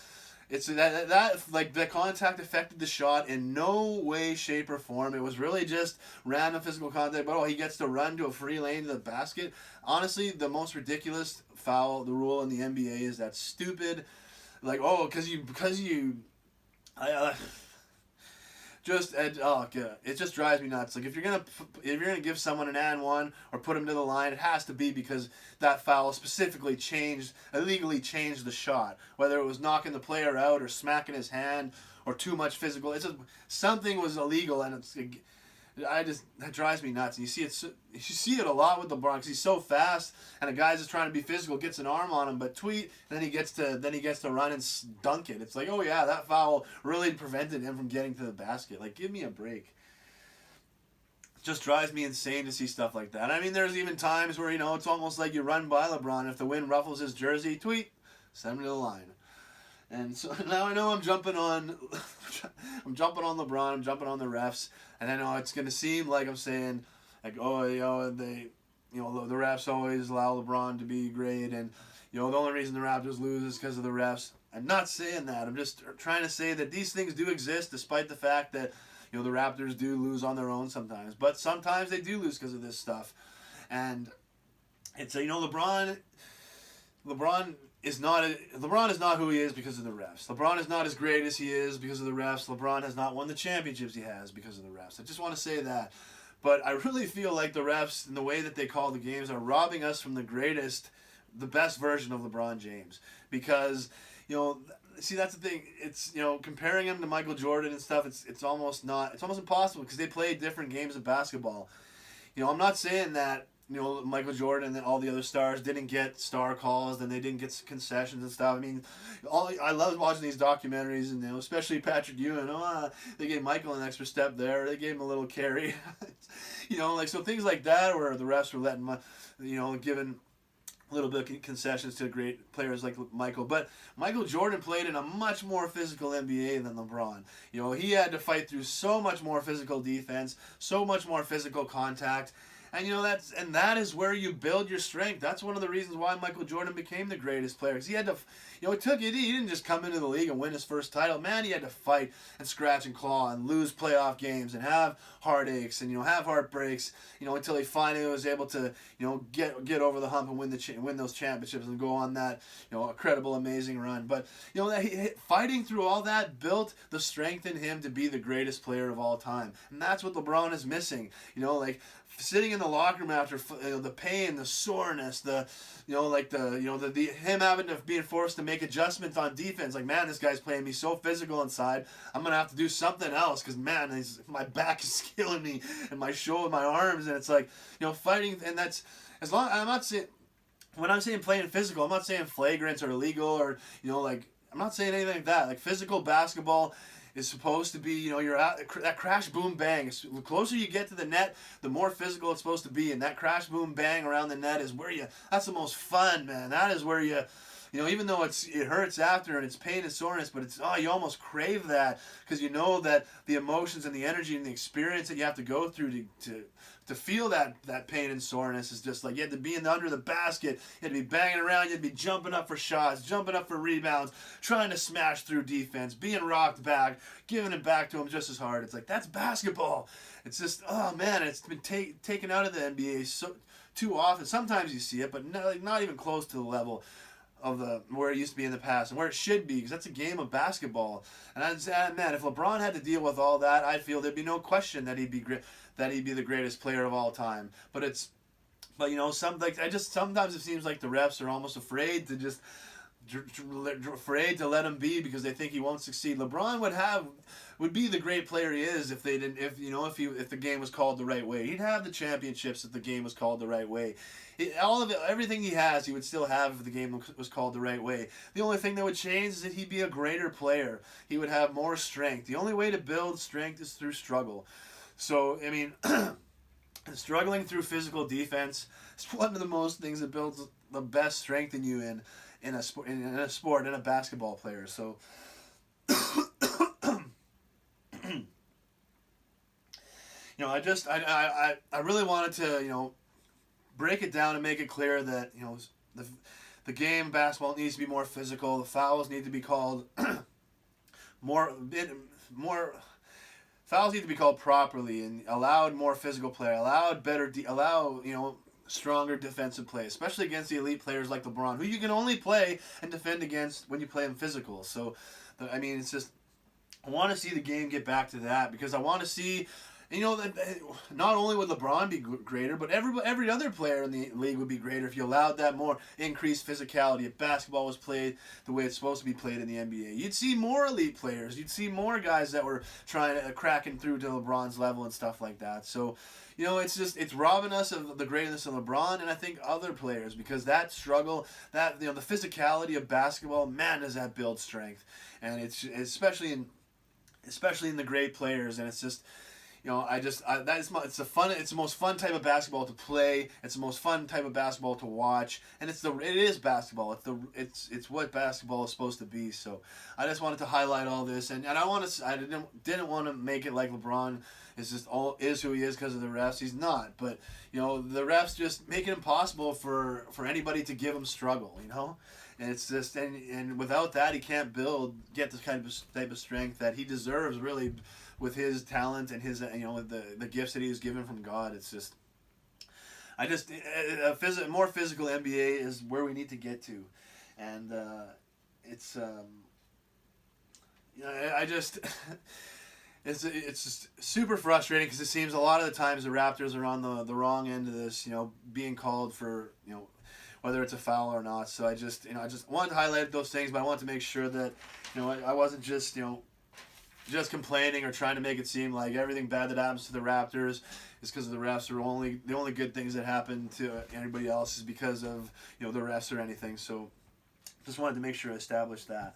it's that like the contact affected the shot in no way, shape, or form. It was really just random physical contact. But he gets to run to a free lane to the basket. Honestly, the most ridiculous foul, the rule in the NBA is that stupid. Like because you, it just drives me nuts. Like if you're gonna give someone an and one or put him to the line, it has to be because that foul specifically illegally changed the shot. Whether it was knocking the player out or smacking his hand or too much physical, it's just something was illegal, and that drives me nuts. And you see it a lot with LeBron because he's so fast, and a guy's just trying to be physical, gets an arm on him, but and then he gets to run and dunk it. It's like, oh yeah, that foul really prevented him from getting to the basket. Like, give me a break. It just drives me insane to see stuff like that. I mean, there's even times where it's almost like you run by LeBron. If the wind ruffles his jersey, send him to the line. And so now I know I'm jumping on LeBron, I'm jumping on the refs, and I know it's gonna seem like I'm saying like, the refs always allow LeBron to be great, and the only reason the Raptors lose is because of the refs. I'm not saying that. I'm just trying to say that these things do exist, despite the fact that the Raptors do lose on their own sometimes. But sometimes they do lose because of this stuff, and it's LeBron is not who he is because of the refs. LeBron is not as great as he is because of the refs. LeBron has not won the championships he has because of the refs. I just want to say that. But I really feel like the refs and the way that they call the games are robbing us from the best version of LeBron James. Because, see, that's the thing. It's, comparing him to Michael Jordan and stuff, it's almost impossible because they play different games of basketball. I'm not saying that Michael Jordan and all the other stars didn't get star calls and they didn't get concessions and stuff. I mean, I love watching these documentaries, and especially Patrick Ewing. They gave Michael an extra step there. They gave him a little carry. So things like that where the refs were letting, giving a little bit of concessions to great players like Michael. But Michael Jordan played in a much more physical NBA than LeBron. He had to fight through so much more physical defense, so much more physical contact. And that is where you build your strength. That's one of the reasons why Michael Jordan became the greatest player. Because he had to, he didn't just come into the league and win his first title. Man, he had to fight and scratch and claw and lose playoff games and have heartaches and have heartbreaks. Until he finally was able to get over the hump and win those championships and go on that incredible, amazing run. But fighting through all that built the strength in him to be the greatest player of all time. And that's what LeBron is missing. Sitting in the locker room after the pain, the soreness, him having to being forced to make adjustments on defense. Like, man, this guy's playing me so physical inside. I'm gonna have to do something else because man, my back is killing me and my shoulder, my arms, and it's like fighting. And that's as long. I'm not saying when I'm saying playing physical, I'm not saying flagrants or illegal or I'm not saying anything like that. Like physical basketball is supposed to be, you're at that crash, boom, bang. The closer you get to the net, the more physical it's supposed to be. And that crash, boom, bang around the net is that's the most fun, man. That is where you even though it hurts after and it's pain and soreness, but you almost crave that because you know that the emotions and the energy and the experience that you have to go through to feel that pain and soreness is just like you had to be under the basket, you had to be banging around, you had to be jumping up for shots, jumping up for rebounds, trying to smash through defense, being rocked back, giving it back to them just as hard. It's like, that's basketball. It's just, oh man, it's been taken out of the NBA so too often. Sometimes you see it, but not even close to the level of where it used to be in the past and where it should be, because that's a game of basketball. And man, if LeBron had to deal with all that, I'd feel there'd be no question that he'd be the greatest player of all time. But sometimes it seems like the refs are almost afraid to just afraid to let him be because they think he won't succeed. LeBron would be the great player he is if the game was called the right way. He'd have the championships if the game was called the right way. Everything he has, he would still have if the game was called the right way. The only thing that would change is that he'd be a greater player. He would have more strength. The only way to build strength is through struggle. So, I mean, struggling through physical defense is one of the most things that builds the best strength in you in a sport, in a basketball player. So, I really wanted to, break it down and make it clear that, the game of basketball needs to be more physical. The fouls need to be called more. Fouls need to be called properly and allowed more physical play, stronger defensive play, especially against the elite players like LeBron, who you can only play and defend against when you play them physical. So, it's just, I want to see the game get back to that because I want to see, that not only would LeBron be greater, but every other player in the league would be greater if you allowed that more increased physicality. If basketball was played the way it's supposed to be played in the NBA, you'd see more elite players. You'd see more guys that were cracking through to LeBron's level and stuff like that. So, it's robbing us of the greatness of LeBron and I think other players because that struggle, the physicality of basketball, man, does that build strength, and it's especially in the great players, and it's just. It's the most fun type of basketball to play. It's the most fun type of basketball to watch, and it is basketball. It's what basketball is supposed to be. So, I just wanted to highlight all this, and I didn't want to make it like LeBron is who he is because of the refs. He's not, but the refs just make it impossible for anybody to give him struggle. And it's just and without that he can't get this kind of type of strength that he deserves really. With his talent and his the gifts that he was given from God, it's just a more physical NBA is where we need to get to, and it's just super frustrating because it seems a lot of the times the Raptors are on the wrong end of this, being called for whether it's a foul or not. So I just wanted to highlight those things, but I wanted to make sure that I wasn't just complaining or trying to make it seem like everything bad that happens to the Raptors is because of the refs, or the only good things that happen to anybody else is because of the refs or anything. So just wanted to make sure I established that.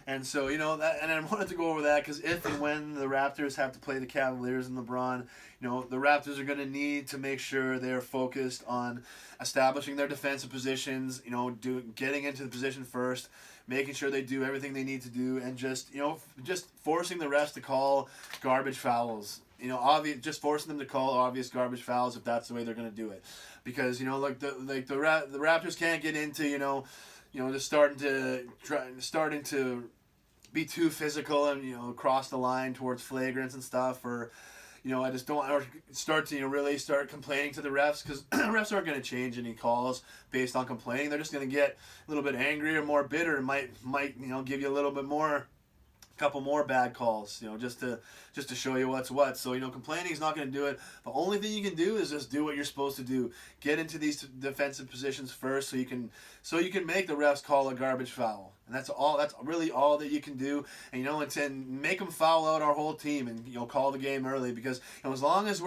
And so that, and I wanted to go over that because if and when the Raptors have to play the Cavaliers and LeBron, the Raptors are going to need to make sure they're focused on establishing their defensive positions, getting into the position first, making sure they do everything they need to do, and just forcing the refs to call garbage fouls. Just forcing them to call obvious garbage fouls if that's the way they're going to do it, because the Raptors can't get into just starting to be too physical and cross the line towards flagrants and stuff, or I just don't, or start to really start complaining to the refs, because refs aren't going to change any calls based on complaining. They're just going to get a little bit angry or more bitter, and might give you a little bit more, couple more bad calls, just to show you what's what. So complaining is not going to do it. The only thing you can do is just do what you're supposed to do. Get into these defensive positions first, so you can make the refs call a garbage foul. And that's really all that you can do. And and make them foul out our whole team, and call the game early, because as long as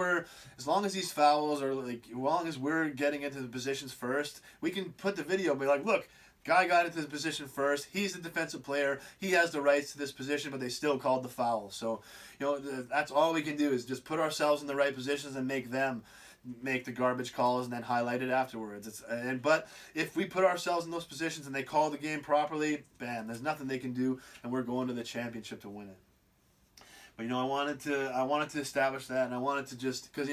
these fouls are as long as we're getting into the positions first, we can put the video and be like, look, guy got into the position first. He's the defensive player. He has the rights to this position, but they still called the foul. So, that's all we can do is just put ourselves in the right positions and make them make the garbage calls and then highlight it afterwards. But if we put ourselves in those positions and they call the game properly, bam, there's nothing they can do, and we're going to the championship to win it. But I wanted to establish that, and I wanted to just because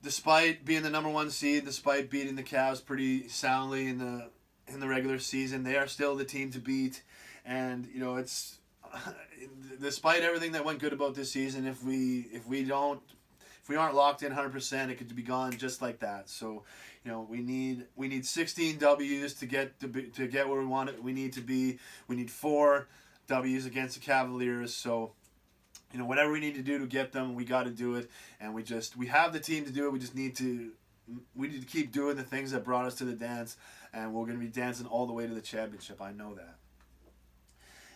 despite being the number one seed, despite beating the Cavs pretty soundly in the regular season, they are still the team to beat, and it's despite everything that went good about this season, if we aren't locked in 100%, it could be gone just like that. So, we need 16 W's to get where we want it. We need 4 W's against the Cavaliers. So, whatever we need to do to get them, we got to do it. And we have the team to do it. We just need to keep doing the things that brought us to the dance, and we're going to be dancing all the way to the championship. I know that.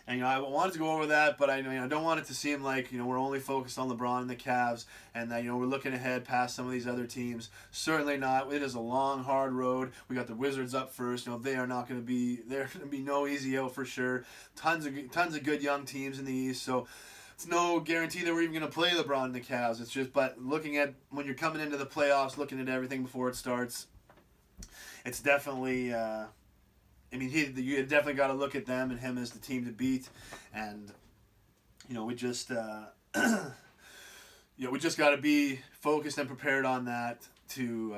And I wanted to go over that, but I don't want it to seem like we're only focused on LeBron and the Cavs, and that we're looking ahead past some of these other teams. Certainly not. It is a long, hard road. We got the Wizards up first. They're going to be no easy out for sure. Tons of good young teams in the East. So it's no guarantee that we're even going to play LeBron and the Cavs. It's just, but looking at when you're coming into the playoffs, looking at everything before it starts, it's definitely. You definitely got to look at them and him as the team to beat, and we just we just got to be focused and prepared on that to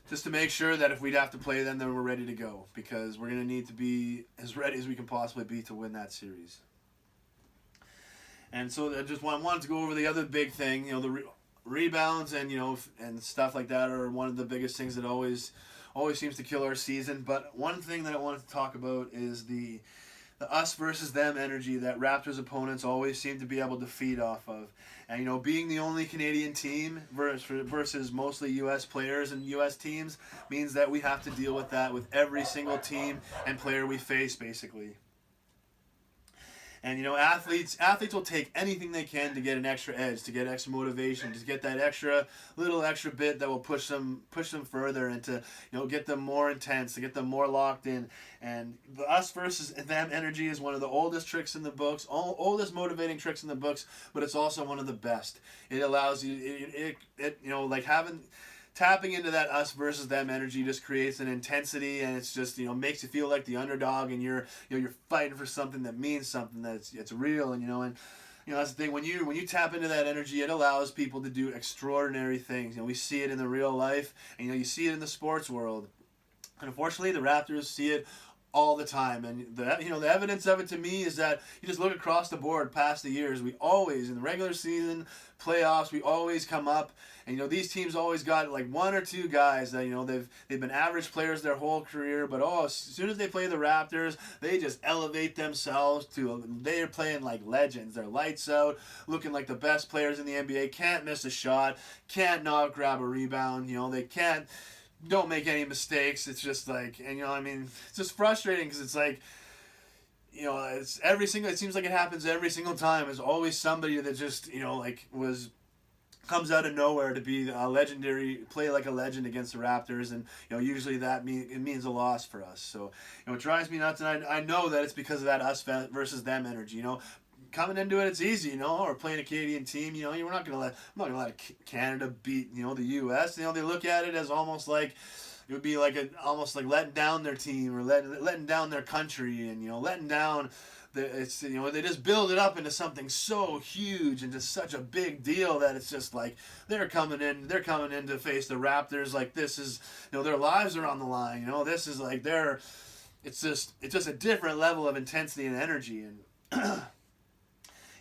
just to make sure that if we'd have to play them, then we're ready to go, because we're going to need to be as ready as we can possibly be to win that series. And so I wanted to go over the other big thing, the rebounds and and stuff like that are one of the biggest things that always seems to kill our season. But one thing that I wanted to talk about is the us versus them energy that Raptors opponents always seem to be able to feed off of. And being the only Canadian team versus mostly U.S. players and U.S. teams means that we have to deal with that with every single team and player we face, basically. And athletes will take anything they can to get an extra edge, to get extra motivation, to get that little extra bit that will push them further, and to get them more intense, to get them more locked in. And the us versus them energy is one of the oldest tricks in the books, oldest motivating tricks in the books, but it's also one of the best. It allows you tapping into that us versus them energy just creates an intensity, and it's just makes you feel like the underdog, and you're fighting for something that means something, that it's real, and that's the thing. When you tap into that energy, it allows people to do extraordinary things. We see it in the real life, and you see it in the sports world, and unfortunately the Raptors see it all the time. And the evidence of it to me is that you just look across the board past the years, we always, in the regular season, playoffs, we always come up, and these teams always got like one or two guys that they've been average players their whole career, but as soon as they play the Raptors, they just elevate themselves they're playing like legends. They're lights out, looking like the best players in the NBA, can't miss a shot, can't not grab a rebound, they don't make any mistakes. It's just like, and it's just frustrating, because it's like, it seems like it happens every single time. There's always somebody that just, comes out of nowhere to be a legendary, play like a legend against the Raptors, and usually it means a loss for us. So it drives me nuts, and I know that it's because of that us versus them energy. Coming into it, it's easy. Or playing a Canadian team. I'm not gonna let Canada beat the U.S. They look at it as almost like it would be like almost like letting down their team, or letting down their country, and letting down. They just build it up into something so huge and just such a big deal that it's just like they're coming in to face the Raptors like this is their lives are on the line. This is like it's just a different level of intensity and energy, and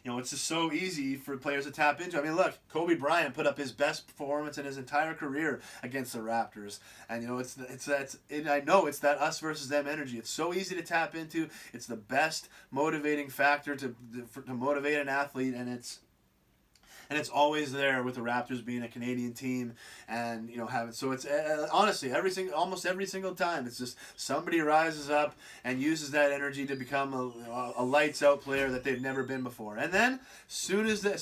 it's just so easy for players to tap into. Look, Kobe Bryant put up his best performance in his entire career against the Raptors, and I know it's that us versus them energy. It's so easy to tap into. It's the best motivating factor to motivate an athlete, and it's always there with the Raptors being a Canadian team, and so it's honestly almost every single time it's just somebody rises up and uses that energy to become a lights out player that they've never been before. And then soon as they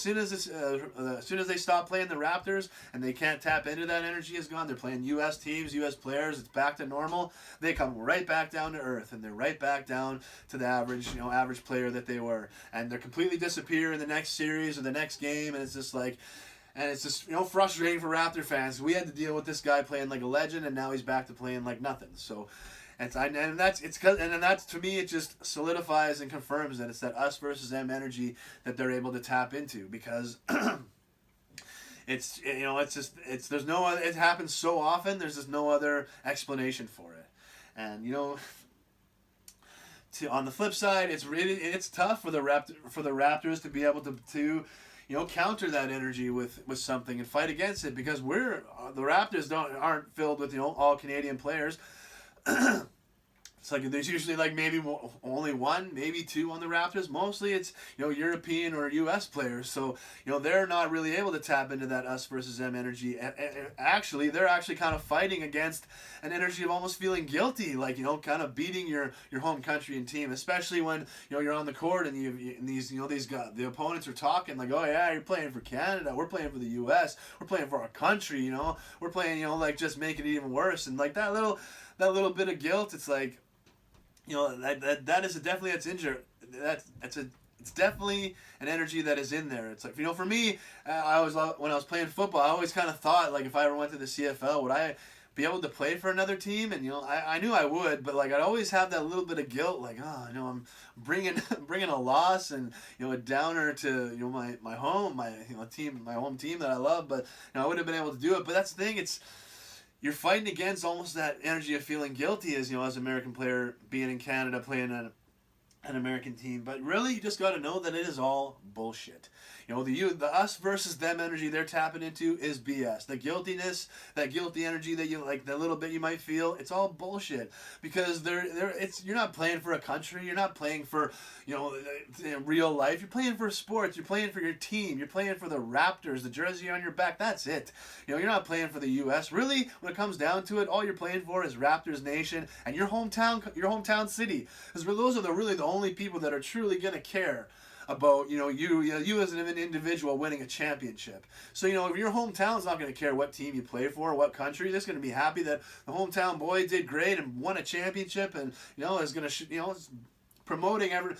stop playing the Raptors and they can't tap into that energy is gone, they're playing U.S. teams, U.S. players, it's back to normal. They come right back down to earth, and they're right back down to the average player that they were, and they're completely disappear in the next series or the next game, and it's just like, And it's just, frustrating for Raptor fans. We had to deal with this guy playing like a legend, and now he's back to playing like nothing. So, that's to me, it just solidifies and confirms that it's that us versus them energy that they're able to tap into, because there's no other, it happens so often. There's just no other explanation for it. And on the flip side, it's tough for the Raptors to be able to counter that energy with something and fight against it, because the Raptors aren't filled with all Canadian players. It's like there's usually like maybe only one, maybe two on the Raptors. Mostly it's European or U.S. players, so they're not really able to tap into that us versus them energy. Actually, they're actually kind of fighting against an energy of almost feeling guilty, like kind of beating your home country and team, especially when you're on the court and these guys, the opponents are talking like, oh yeah, you're playing for Canada, we're playing for the U.S., we're playing for our country, we're playing like just making it even worse, and like that little bit of guilt, it's like. That is definitely it's definitely an energy that is in there. It's like for me, when I was playing football, I always kind of thought like if I ever went to the CFL, would I be able to play for another team? And I knew I would, but like I'd always have that little bit of guilt, like I'm bringing a loss and a downer to my home, my home team that I love, but I wouldn't have been able to do it. But that's the thing, you're fighting against almost that energy of feeling guilty as an American player being in Canada playing an American team. But really, you just got to know that it is all bullshit. The us versus them energy they're tapping into is BS. The guiltiness, that guilty energy that you like, the little bit you might feel, it's all bullshit, because you're not playing for a country, you're not playing for real life, you're playing for sports, you're playing for your team, you're playing for the Raptors, the jersey on your back, that's it. You're not playing for the U.S. Really, when it comes down to it, all you're playing for is Raptors Nation and your hometown city, because those are really the only people that are truly gonna care about you as an individual winning a championship. So if your hometown's not going to care what team you play for, what country, they're just going to be happy that the hometown boy did great and won a championship, and is going to promoting our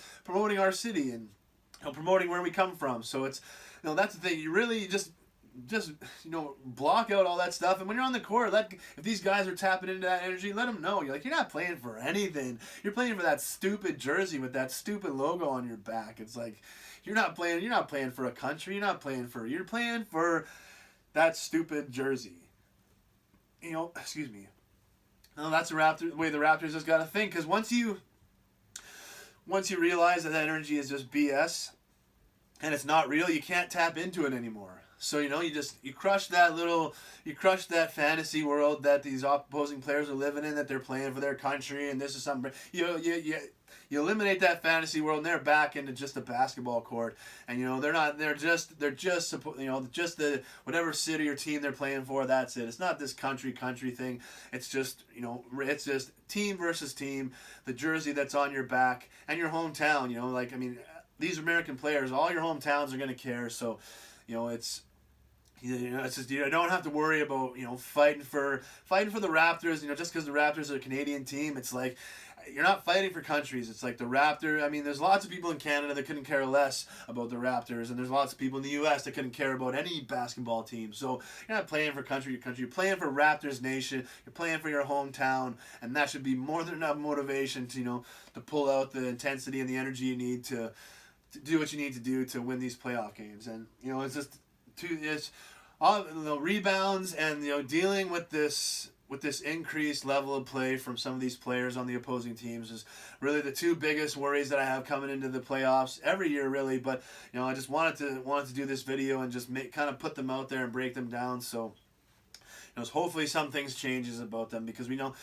city and promoting where we come from. So it's that's the thing. You really just block out all that stuff, and when you're on the court, if these guys are tapping into that energy, let them know you're not playing for anything. You're playing for that stupid jersey with that stupid logo on your back. It's like you're not playing for a country. You're playing for that stupid jersey. Excuse me. No, that's the way the Raptors just got to think, because once you realize that energy is just BS and it's not real, you can't tap into it anymore. So you crush that fantasy world that these opposing players are living in, that they're playing for their country and this is something. You eliminate that fantasy world and they're back into just a basketball court, and they're just the whatever city or team they're playing for. That's it. It's not this country thing. It's just it's just team versus team. The jersey that's on your back and your hometown. These American players, all your hometowns are gonna care. So it's just you don't have to worry about fighting for the Raptors. Just because the Raptors are a Canadian team, it's like you're not fighting for countries. It's like the Raptor. There's lots of people in Canada that couldn't care less about the Raptors, and there's lots of people in the U.S. that couldn't care about any basketball team. So you're not playing for country. You're playing for Raptors Nation. You're playing for your hometown, and that should be more than enough motivation to pull out the intensity and the energy you need to do what you need to do to win these playoff games. And it's just it's all the rebounds and dealing with this increased level of play from some of these players on the opposing teams is really the two biggest worries that I have coming into the playoffs every year, really. But I just wanted to do this video and just kind of put them out there and break them down. So hopefully some things changes about them, because we know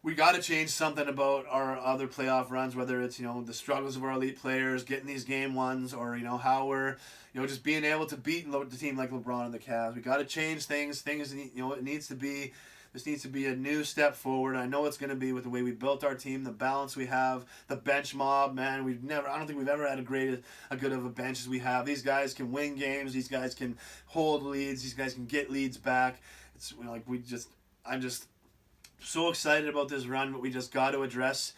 we got to change something about our other playoff runs, whether it's the struggles of our elite players getting these game ones, or how we're just being able to beat the team like LeBron and the Cavs. We got to change things. It needs to be. This needs to be a new step forward. I know it's going to be with the way we built our team, the balance we have, the bench mob. Man, I don't think we've ever had a good of a bench as we have. These guys can win games. These guys can hold leads. These guys can get leads back. It's I'm just so excited about this run, but we just got to address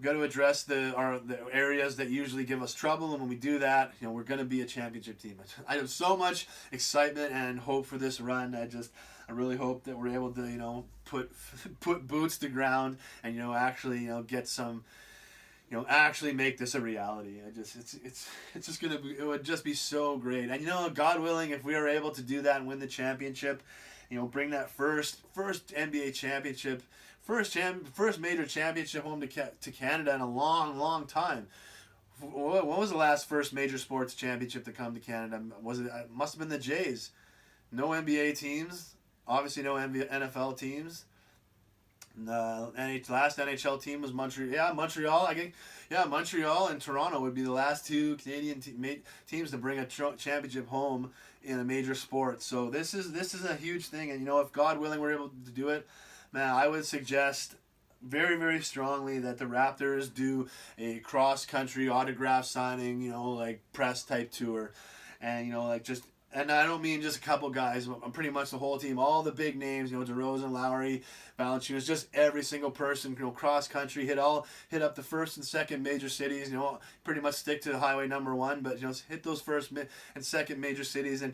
We got to address the areas that usually give us trouble, and when we do that, we're going to be a championship team. I have so much excitement and hope for this run. I really hope that we're able to put boots to ground and actually get some actually make this a reality. It's just gonna be, it would just be so great. And God willing, if we are able to do that and win the championship, bring that first NBA championship, first major championship home to Canada in a long time. What was the last first major sports championship to come to Canada? It must have been the Jays. No NBA teams, obviously no NFL teams. The last NHL team was Montreal. Yeah, Montreal. Montreal and Toronto would be the last two Canadian teams to bring a championship home in a major sport. So this is a huge thing. And if God willing we're able to do it, man, I would suggest very, very strongly that the Raptors do a cross country autograph signing, like press type tour, and just. And I don't mean just a couple guys. I'm pretty much the whole team. All the big names, DeRozan, Lowry, Valanciunas, just every single person. Cross country, hit up the first and second major cities. Pretty much stick to the highway number 1, but hit those first and second major cities. And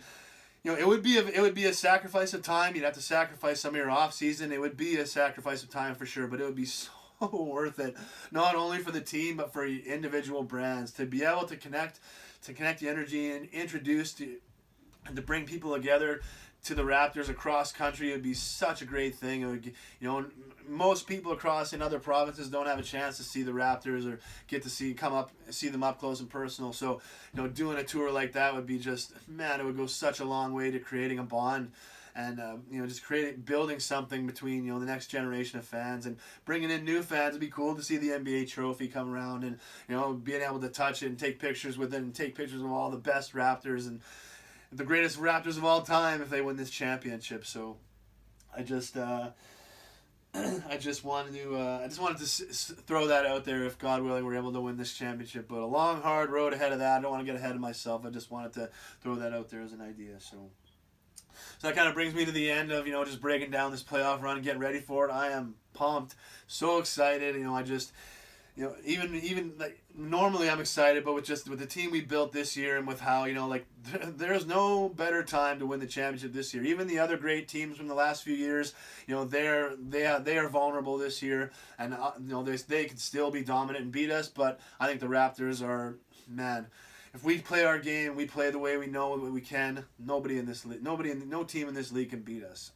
it would be a sacrifice of time. You'd have to sacrifice some of your off season. It would be a sacrifice of time for sure, but it would be so worth it. Not only for the team, but for individual brands to be able to connect the energy and introduce and to bring people together to the Raptors across country. It would be such a great thing. It would, most people across in other provinces don't have a chance to see the Raptors or get to see them up close and personal. So, doing a tour like that would be just, man, it would go such a long way to creating a bond and, just building something between, the next generation of fans and bringing in new fans. It'd be cool to see the NBA trophy come around and, being able to touch it and take pictures with it and take pictures of all the best Raptors and the greatest Raptors of all time if they win this championship. So I just wanted to throw that out there. If God willing we're able to win this championship, but a long hard road ahead of that. I don't want to get ahead of myself. I just wanted to throw that out there as an idea. So that kind of brings me to the end of just breaking down this playoff run and getting ready for it. I am pumped, so excited. Even like normally I'm excited, but with the team we built this year and with how there's no better time to win the championship this year. Even the other great teams from the last few years, they are vulnerable this year, and they can still be dominant and beat us. But I think the Raptors are, man. If we play our game, we play the way we know we can. No team in this league can beat us.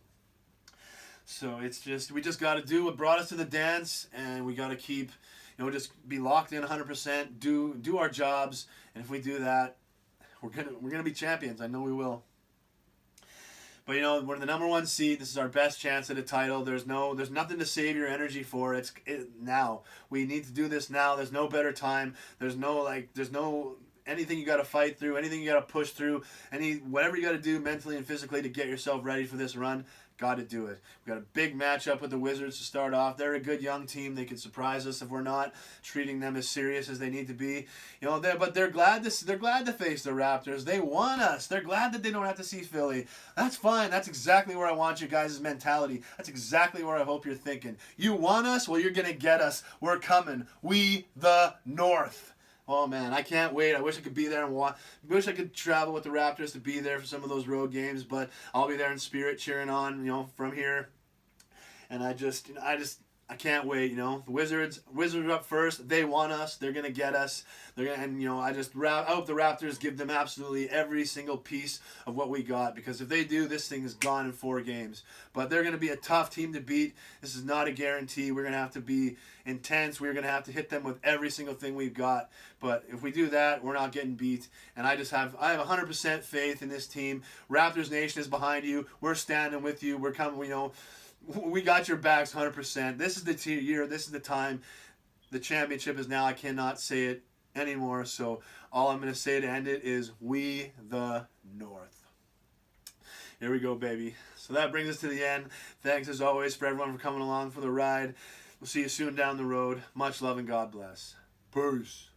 So we just got to do what brought us to the dance, and we got to keep. Just be locked in 100%, do our jobs, and if we do that, we're gonna be champions. I know we will. But we're the number 1 seed. This is our best chance at a title. There's nothing to save your energy for. It's now. We need to do this now. There's no better time. There's no anything you got to fight through, anything you got to push through, whatever you got to do mentally and physically to get yourself ready for this run. Got to do it. We got a big matchup with the Wizards to start off. They're a good young team. They can surprise us if we're not treating them as serious as they need to be. But they're glad to face the Raptors. They want us. They're glad that they don't have to see Philly. That's fine. That's exactly where I want you guys' mentality. That's exactly where I hope you're thinking. You want us? Well, you're gonna get us. We're coming. We the North. Oh man, I can't wait. I wish I could be there and watch. Wish I could travel with the Raptors to be there for some of those road games, but I'll be there in spirit cheering on, from here. And I can't wait, The Wizards are up first. They want us. They're going to get us. I hope the Raptors give them absolutely every single piece of what we got, because if they do, this thing is gone in 4 games. But they're going to be a tough team to beat. This is not a guarantee. We're going to have to be intense. We're going to have to hit them with every single thing we've got. But if we do that, we're not getting beat. And I have 100% faith in this team. Raptors Nation is behind you. We're standing with you. We're coming, we got your backs 100%. This is the year. This is the time. The championship is now. I cannot say it anymore. So all I'm going to say to end it is we the North. Here we go, baby. So that brings us to the end. Thanks as always for everyone for coming along for the ride. We'll see you soon down the road. Much love and God bless. Peace.